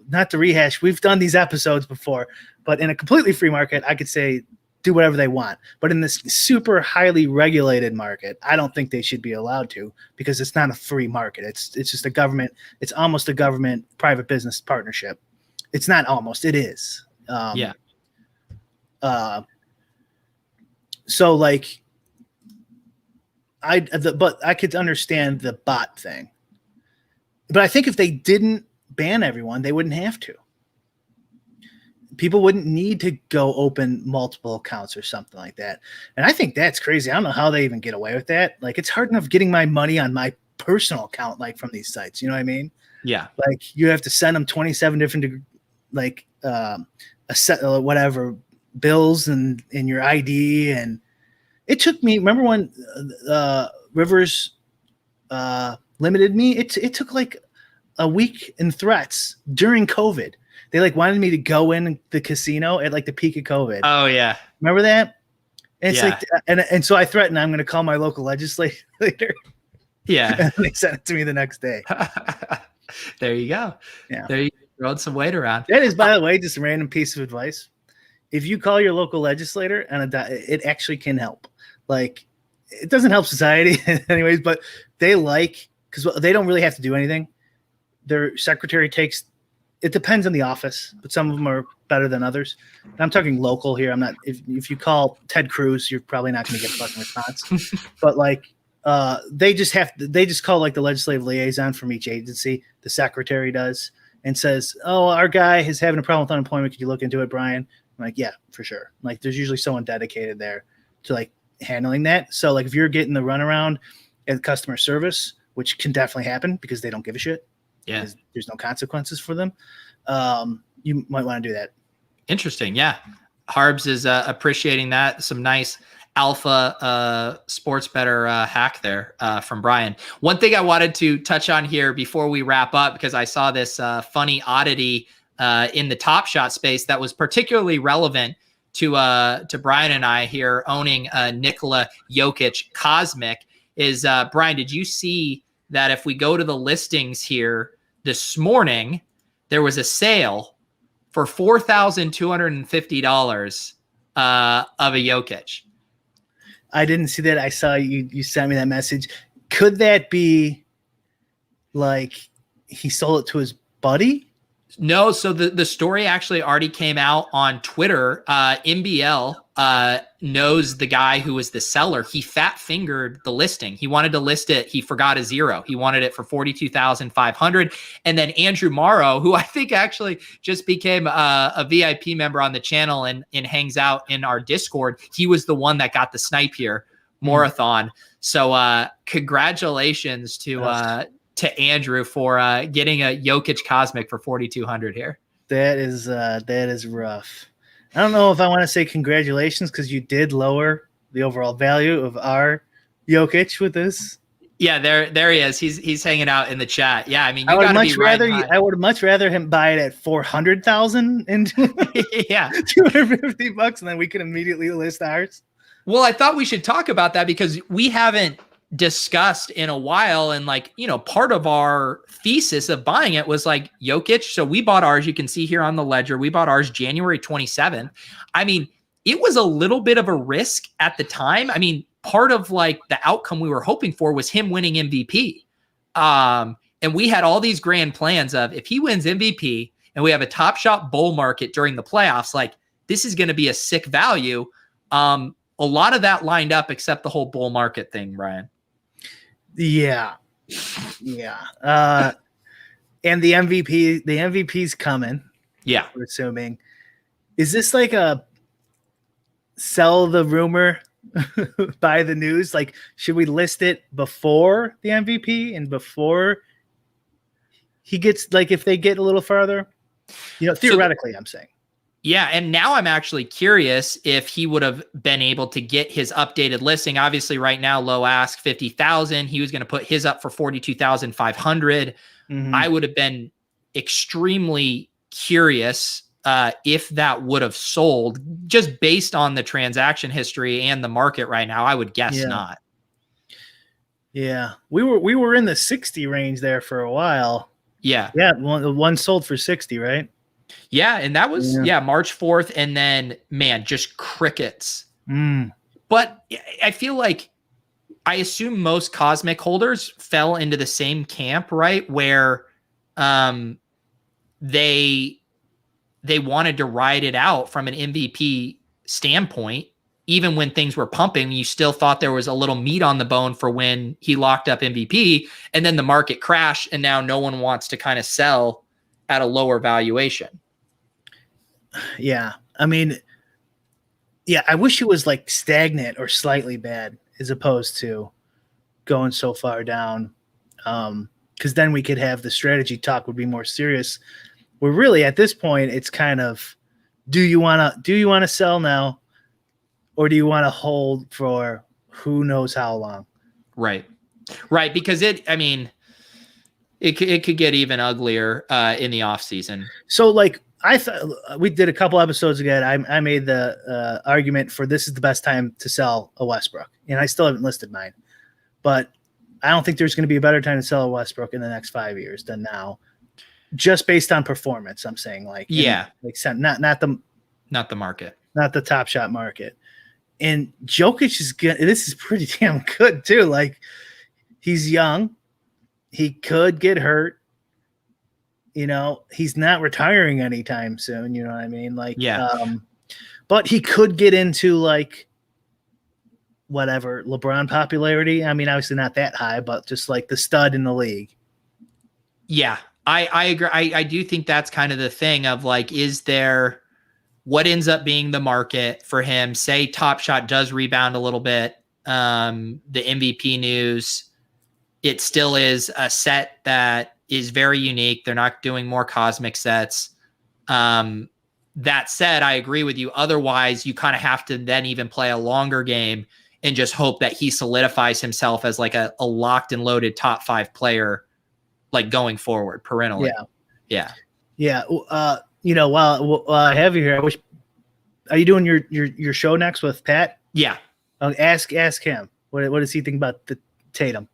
not to rehash, we've done these episodes before, but in a completely free market, I could say do whatever they want. But in this super highly regulated market, I don't think they should be allowed to, because it's not a free market. It's just a government. It's almost a government private business partnership. It's not almost. It is. Yeah. So like, but I could understand the bot thing. But I think if they didn't ban everyone, they wouldn't have to. People wouldn't need to go open multiple accounts or something like that. And I think that's crazy. I don't know how they even get away with that. Like, it's hard enough getting my money on my personal account, like from these sites. You know what I mean? Yeah. Like, you have to send them 27 different, like, whatever bills and your ID. And it took me, remember when Rivers limited me? It took like a week in threats during COVID. They like wanted me to go in the casino at like the peak of COVID. Oh yeah. Remember that? And it's Yeah. like, and so I threatened I'm going to call my local legislator. Yeah. And they sent it to me the next day. There you go. Yeah. There you throwing some weight around. That is, by the way, just a random piece of advice. If you call your local legislator, it actually can help. Like, it doesn't help society anyways, but because they don't really have to do anything. Their secretary it depends on the office, but some of them are better than others. And I'm talking local here. I'm not, if you call Ted Cruz, you're probably not going to get a fucking response. But like, they just call like the legislative liaison from each agency. The secretary does, and says, "Oh, our guy is having a problem with unemployment. Could you look into it, Brian?" I'm like, "Yeah, for sure." Like, there's usually someone dedicated there to like handling that. So like, if you're getting the runaround at customer service, which can definitely happen because they don't give a shit. Yeah, there's no consequences for them. You might want to do that. Interesting. Yeah, Harbs is appreciating that. Some nice alpha sports bettor hack there from Brian. One thing I wanted to touch on here before we wrap up, because I saw this funny oddity in the Top Shot space that was particularly relevant to Brian and I here owning Nikola Jokic Cosmic, is Brian, did you see that if we go to the listings here this morning, there was a sale for $4,250 of a Jokic? I didn't see that. I saw you sent me that message. Could that be like he sold it to his buddy? No, so the story actually already came out on Twitter. MBL knows the guy who was the seller. He fat fingered the listing. He wanted to list it. He forgot a zero. He wanted it for $42,500. And then Andrew Morrow, who I think actually just became a VIP member on the channel and hangs out in our Discord, he was the one that got the snipe here, Morathon. So congratulations to Andrew for getting a Jokic Cosmic for $4,200 here. That is rough. I don't know if I want to say congratulations because you did lower the overall value of our Jokic with this. Yeah, there he is. He's hanging out in the chat. Yeah, I mean, I would much rather him buy it at 400,000 and yeah, $250, and then we can immediately list ours. Well, I thought we should talk about that because we haven't discussed in a while, and like, you know, part of our thesis of buying it was like Jokic. So we bought ours, you can see here on the ledger, we bought ours January 27th. I mean, it was a little bit of a risk at the time. I mean, part of like the outcome we were hoping for was him winning MVP. And we had all these grand plans of, if he wins MVP and we have a Top Shot bull market during the playoffs, like this is going to be a sick value. A lot of that lined up except the whole bull market thing, Brian. Yeah. And the MVP's coming. Yeah. We're assuming. Is this like a sell the rumor, buy the news? Like, should we list it before the MVP and before he gets, like, if they get a little farther? You know, theoretically, I'm saying. Yeah, and now I'm actually curious if he would have been able to get his updated listing. Obviously, right now, low ask 50,000. He was going to put his up for 42,500. I would have been extremely curious if that would have sold, just based on the transaction history and the market right now. I would guess not. Yeah, we were in the 60 range there for a while. Yeah, one sold for 60, right? Yeah, and that was March 4th, and then man, just crickets. But I feel like I assume most Cosmic holders fell into the same camp, right? Where they wanted to ride it out from an MVP standpoint. Even when things were pumping, you still thought there was a little meat on the bone for when he locked up MVP, and then the market crashed, and now no one wants to kind of sell at a lower valuation. Yeah. I mean, yeah, I wish it was like stagnant or slightly bad as opposed to going so far down. Because then we could have the strategy talk would be more serious. We're really at this point, it's kind of, do you want to sell now, or do you want to hold for who knows how long? Right. Because it could get even uglier in the offseason. So like I thought we did a couple episodes ago. I made the argument for this is the best time to sell a Westbrook, and I still haven't listed mine, but I don't think there's going to be a better time to sell a Westbrook in the next 5 years than now, just based on performance. I'm saying like not the market, not the Top Shot market. And Jokic is good. This is pretty damn good too. Like he's young, he could get hurt. You know, he's not retiring anytime soon. You know what I mean? Like, but he could get into like whatever LeBron popularity. I mean, obviously not that high, but just like the stud in the league. Yeah, I agree. I do think that's kind of the thing of like, is there what ends up being the market for him? Say Top Shot does rebound a little bit. The MVP news, it still is a set that is very unique. They're not doing more cosmic sets. That said, I agree with you. Otherwise, you kind of have to then even play a longer game and just hope that he solidifies himself as like a locked and loaded top 5 player, like going forward perennially. Yeah. You know, while I have you here, are you doing your show next with Pat? Yeah. Ask him. What does he think about the Tatum?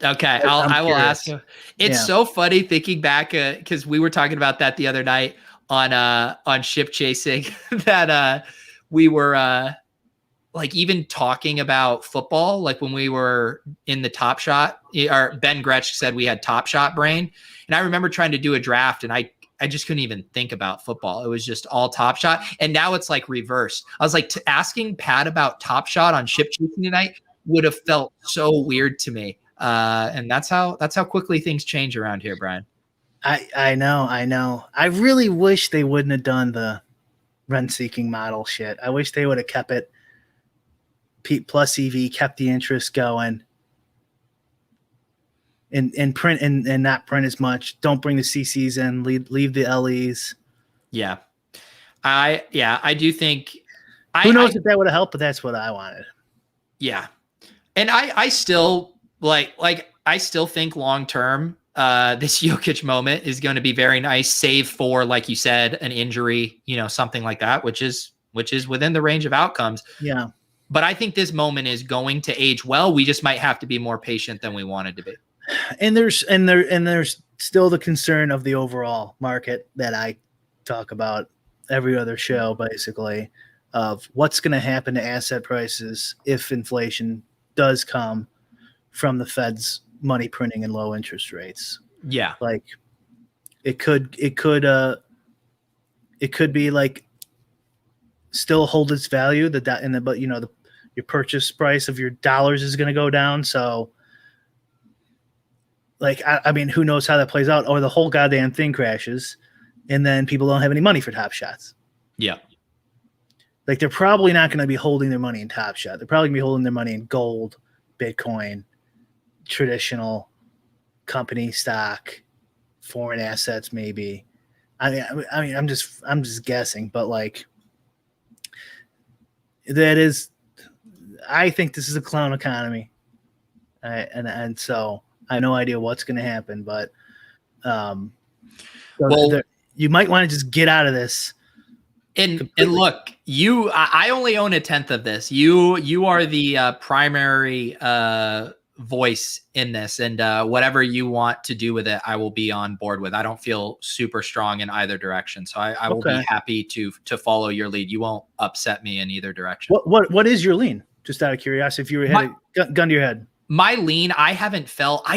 Okay, I will ask him. It's so funny thinking back because we were talking about that the other night on Ship Chasing that we were like even talking about football, like when we were in the Top Shot, or Ben Gretsch said we had Top Shot brain, and I remember trying to do a draft, and I just couldn't even think about football. It was just all Top Shot, and now it's like reversed. I was like asking Pat about Top Shot on Ship Chasing tonight would have felt so weird to me. And that's how quickly things change around here, Brian. I know. I really wish they wouldn't have done the rent-seeking model shit. I wish they would have kept it plus EV, kept the interest going, and print and not print as much. Don't bring the CCs in. Leave the LEs. Yeah. I do think. Who knows if that would have helped? But that's what I wanted. Yeah, and I still. I still think long term, this Jokic moment is going to be very nice, save for, like you said, an injury, you know, something like that, which is within the range of outcomes. Yeah. But I think this moment is going to age well. We just might have to be more patient than we wanted to be. And there's still the concern of the overall market that I talk about every other show, basically, of what's going to happen to asset prices if inflation does come from the Fed's money printing and low interest rates. Yeah. Like it could be like still hold its value but you know, your purchase price of your dollars is going to go down. So like, I mean, who knows how that plays out, or the whole goddamn thing crashes and then people don't have any money for Top Shots. Yeah. Like they're probably not going to be holding their money in Top Shot. They're probably going to be holding their money in gold, Bitcoin, traditional company stock, foreign assets, maybe. I mean, I'm just guessing, but like I think this is a clown economy, and so I have no idea what's going to happen, but you might want to just get out of this. And look, I only own 1/10 of this. You are the primary voice in this, and whatever you want to do with it, I will be on board with. I don't feel super strong in either direction, so I will be happy to follow your lead. You won't upset me in either direction. What is your lean? Just out of curiosity, if you were had a gun to your head. My lean, I haven't felt.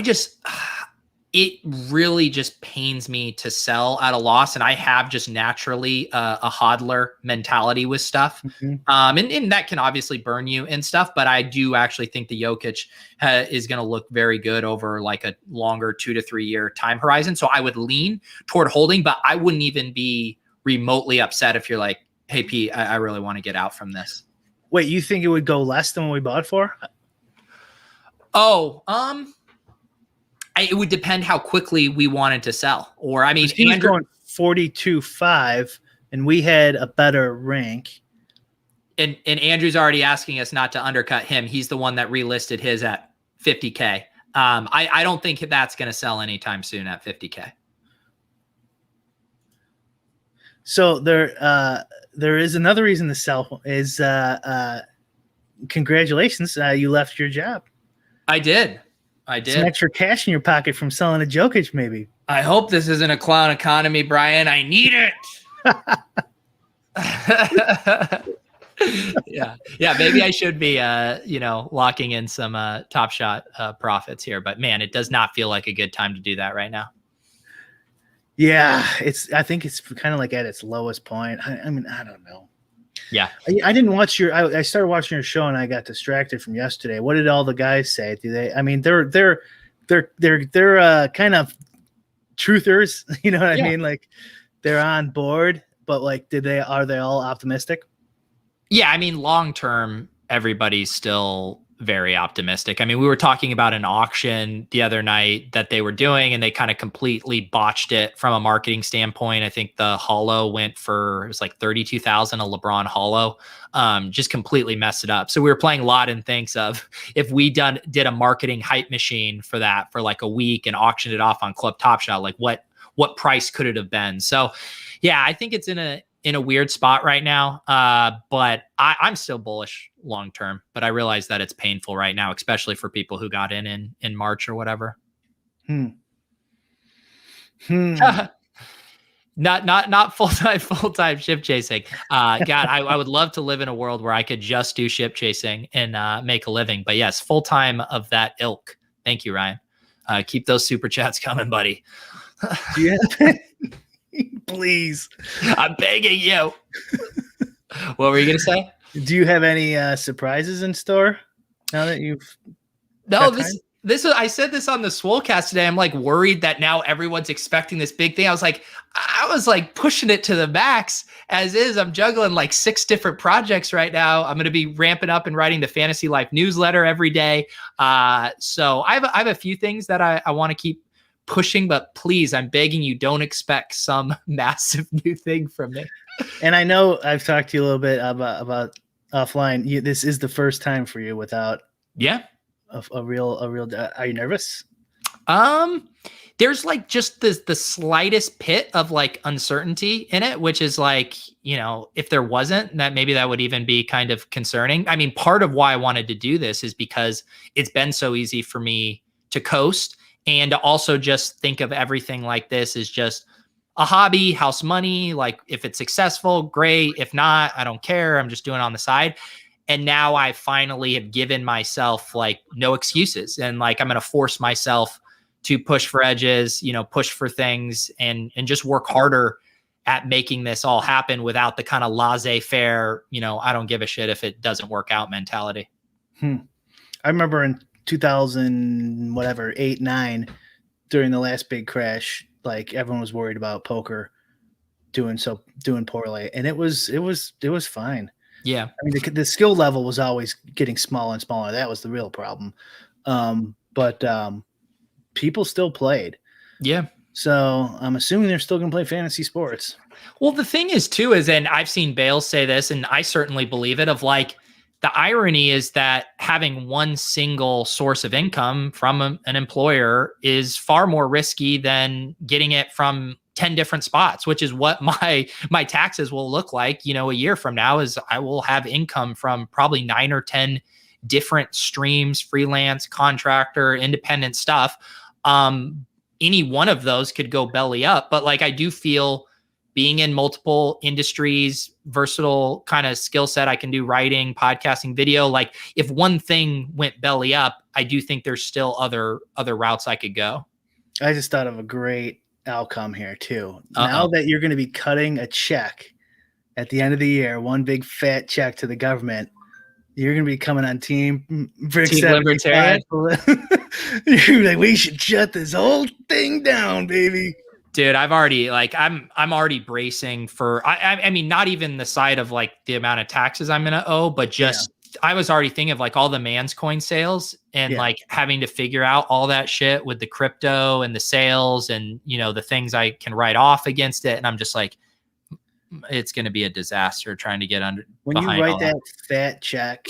It really just pains me to sell at a loss, and I have just naturally a hodler mentality with stuff. Mm-hmm. And that can obviously burn you and stuff, but I do actually think the Jokic is going to look very good over like a longer 2 to 3 year time horizon. So I would lean toward holding, but I wouldn't even be remotely upset if you're like, hey, Pete, I really want to get out from this. Wait, you think it would go less than what we bought for? It would depend how quickly we wanted to sell. Or, I mean, he was going 42.5, and we had a better rank. And Andrew's already asking us not to undercut him. He's the one that relisted his at $50K. I don't think that's going to sell anytime soon at 50K. So there is another reason to sell is congratulations, you left your job. I did. Some extra cash in your pocket from selling a Jokic, maybe. I hope this isn't a clown economy, Brian. I need it. Yeah. Maybe I should be, locking in some Top Shot profits here. But man, it does not feel like a good time to do that right now. Yeah, I think it's kind of like at its lowest point. I mean, I don't know. Yeah, I didn't watch I started watching your show and I got distracted from yesterday. What did all the guys say? Do they? I mean, they're kind of truthers. You know what I mean? Like they're on board, but like, are they all optimistic? Yeah, I mean, long term, everybody's still very optimistic. I mean, we were talking about an auction the other night that they were doing, and they kind of completely botched it from a marketing standpoint. I think the holo went for, it was like 32,000, a LeBron holo, just completely messed it up. So we were playing lot and thinks of if we did a marketing hype machine for that for like a week and auctioned it off on Club Top Shot, like what price could it have been? So yeah, I think it's in a weird spot right now. But I'm still bullish long term, but I realize that it's painful right now, especially for people who got in March or whatever. Not full-time ship chasing. God, I would love to live in a world where I could just do ship chasing and make a living. But yes, full-time of that ilk. Thank you, Ryan. Keep those super chats coming, buddy. Yeah. Please. I'm begging you. What were you going to say? Do you have any surprises in store now that you've... No, this I said this on the Swolecast today. I'm like worried that now everyone's expecting this big thing. I was like pushing it to the max as is. I'm juggling like 6 different projects right now. I'm going to be ramping up and writing the Fantasy Life newsletter every day. So I have a few things that I want to keep pushing, but please, I'm begging you, don't expect some massive new thing from me. And I know I've talked to you a little bit about offline. This is the first time for you without a real. Are you nervous? There's like just the slightest pit of like uncertainty in it, which is like, if there wasn't, that would even be kind of concerning. I mean, part of why I wanted to do this is because it's been so easy for me to coast. And to also just think of everything like this as just a hobby, house money. Like if it's successful, great. If not, I don't care. I'm just doing it on the side. And now I finally have given myself like no excuses. And like, I'm going to force myself to push for edges, push for things and just work harder at making this all happen without the kind of laissez-faire, I don't give a shit if it doesn't work out mentality. I remember in 2008, 9, during the last big crash, like everyone was worried about poker doing poorly, and it was fine. Yeah, I mean the skill level was always getting smaller and smaller. That was the real problem. But people still played. Yeah. So I'm assuming they're still going to play fantasy sports. Well, the thing is too, and I've seen Bales say this, and I certainly believe it, of like, the irony is that having one single source of income from an employer is far more risky than getting it from 10 different spots, which is what my taxes will look like, a year from now. Is I will have income from probably 9 or 10 different streams, freelance, contractor, independent stuff. Any one of those could go belly up, but like I do feel being in multiple industries, versatile kind of skill set. I can do writing, podcasting, video. Like if one thing went belly up, I do think there's still other routes I could go. I just thought of a great outcome here too. Now that you're going to be cutting a check at the end of the year, one big fat check to the government, you're going to be coming on Team Libertarian. You're like, we should shut this whole thing down, baby. Dude, I've already I'm already bracing for, I mean, not even the side of like the amount of taxes I'm going to owe, but just, I was already thinking of like all the man's coin sales and like having to figure out all that shit with the crypto and the sales and, the things I can write off against it. And I'm just like, it's going to be a disaster trying to get under. When you write that fat check,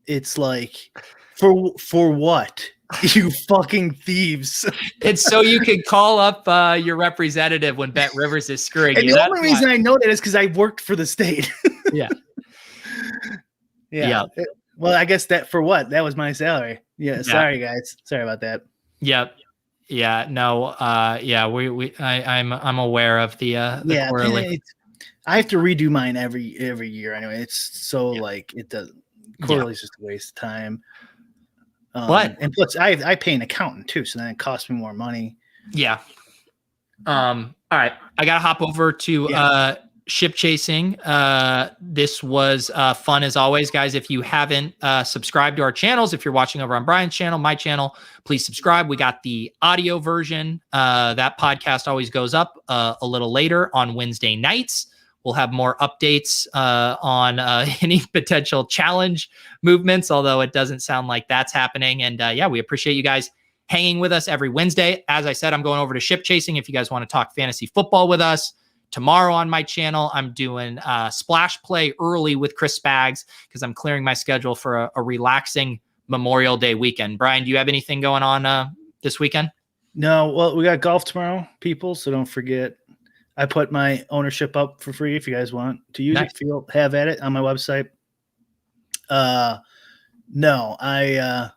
it's like, for what? You fucking thieves. It's so you can call up your representative when Bet Rivers is screwing And you. the That's only reason I know that is because I worked for the state. Yeah. Yeah. Well, I guess that for what? That was my salary. Yeah. Sorry, guys. Sorry about that. Yep. Yeah. No. Yeah. I'm aware of the quarterly. I have to redo mine every year anyway. It's so like it does. Quarterly is just a waste of time. What? And plus, I pay an accountant too, so then it costs me more money. Yeah. All right. I gotta hop over to ship chasing. This was fun as always, guys. If you haven't subscribed to our channels, if you're watching over on Brian's channel, my channel, please subscribe. We got the audio version. That podcast always goes up a little later on Wednesday nights. We'll have more updates on any potential challenge movements, although it doesn't sound like that's happening. And we appreciate you guys hanging with us every Wednesday. As I said, I'm going over to ship chasing. If you guys want to talk fantasy football with us, tomorrow on my channel, I'm doing splash play early with Chris Spags because I'm clearing my schedule for a relaxing Memorial Day weekend. Brian, do you have anything going on this weekend? No. Well, we got golf tomorrow, people. So don't forget. I put my ownership up for free if you guys want to use it. Have at it on my website. No, I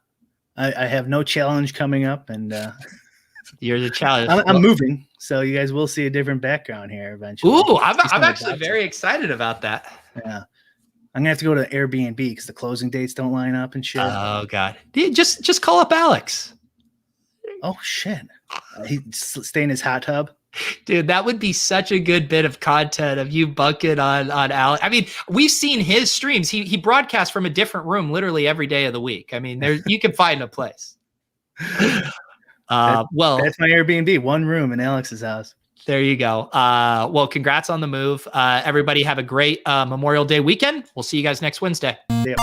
have no challenge coming up, and you're the challenge. I'm moving, so you guys will see a different background here eventually. Ooh, I'm actually very excited about that. Yeah, I'm gonna have to go to Airbnb because the closing dates don't line up and shit. Oh God, just call up Alex. Oh shit, he stay in his hot tub. Dude, that would be such a good bit of content of you bucket on Alex. I mean, we've seen his streams. He broadcasts from a different room literally every day of the week. I mean, you can find a place. Well, that's my Airbnb, one room in Alex's house. There you go. Well, congrats on the move. Everybody have a great Memorial Day weekend. We'll see you guys next Wednesday. Yep.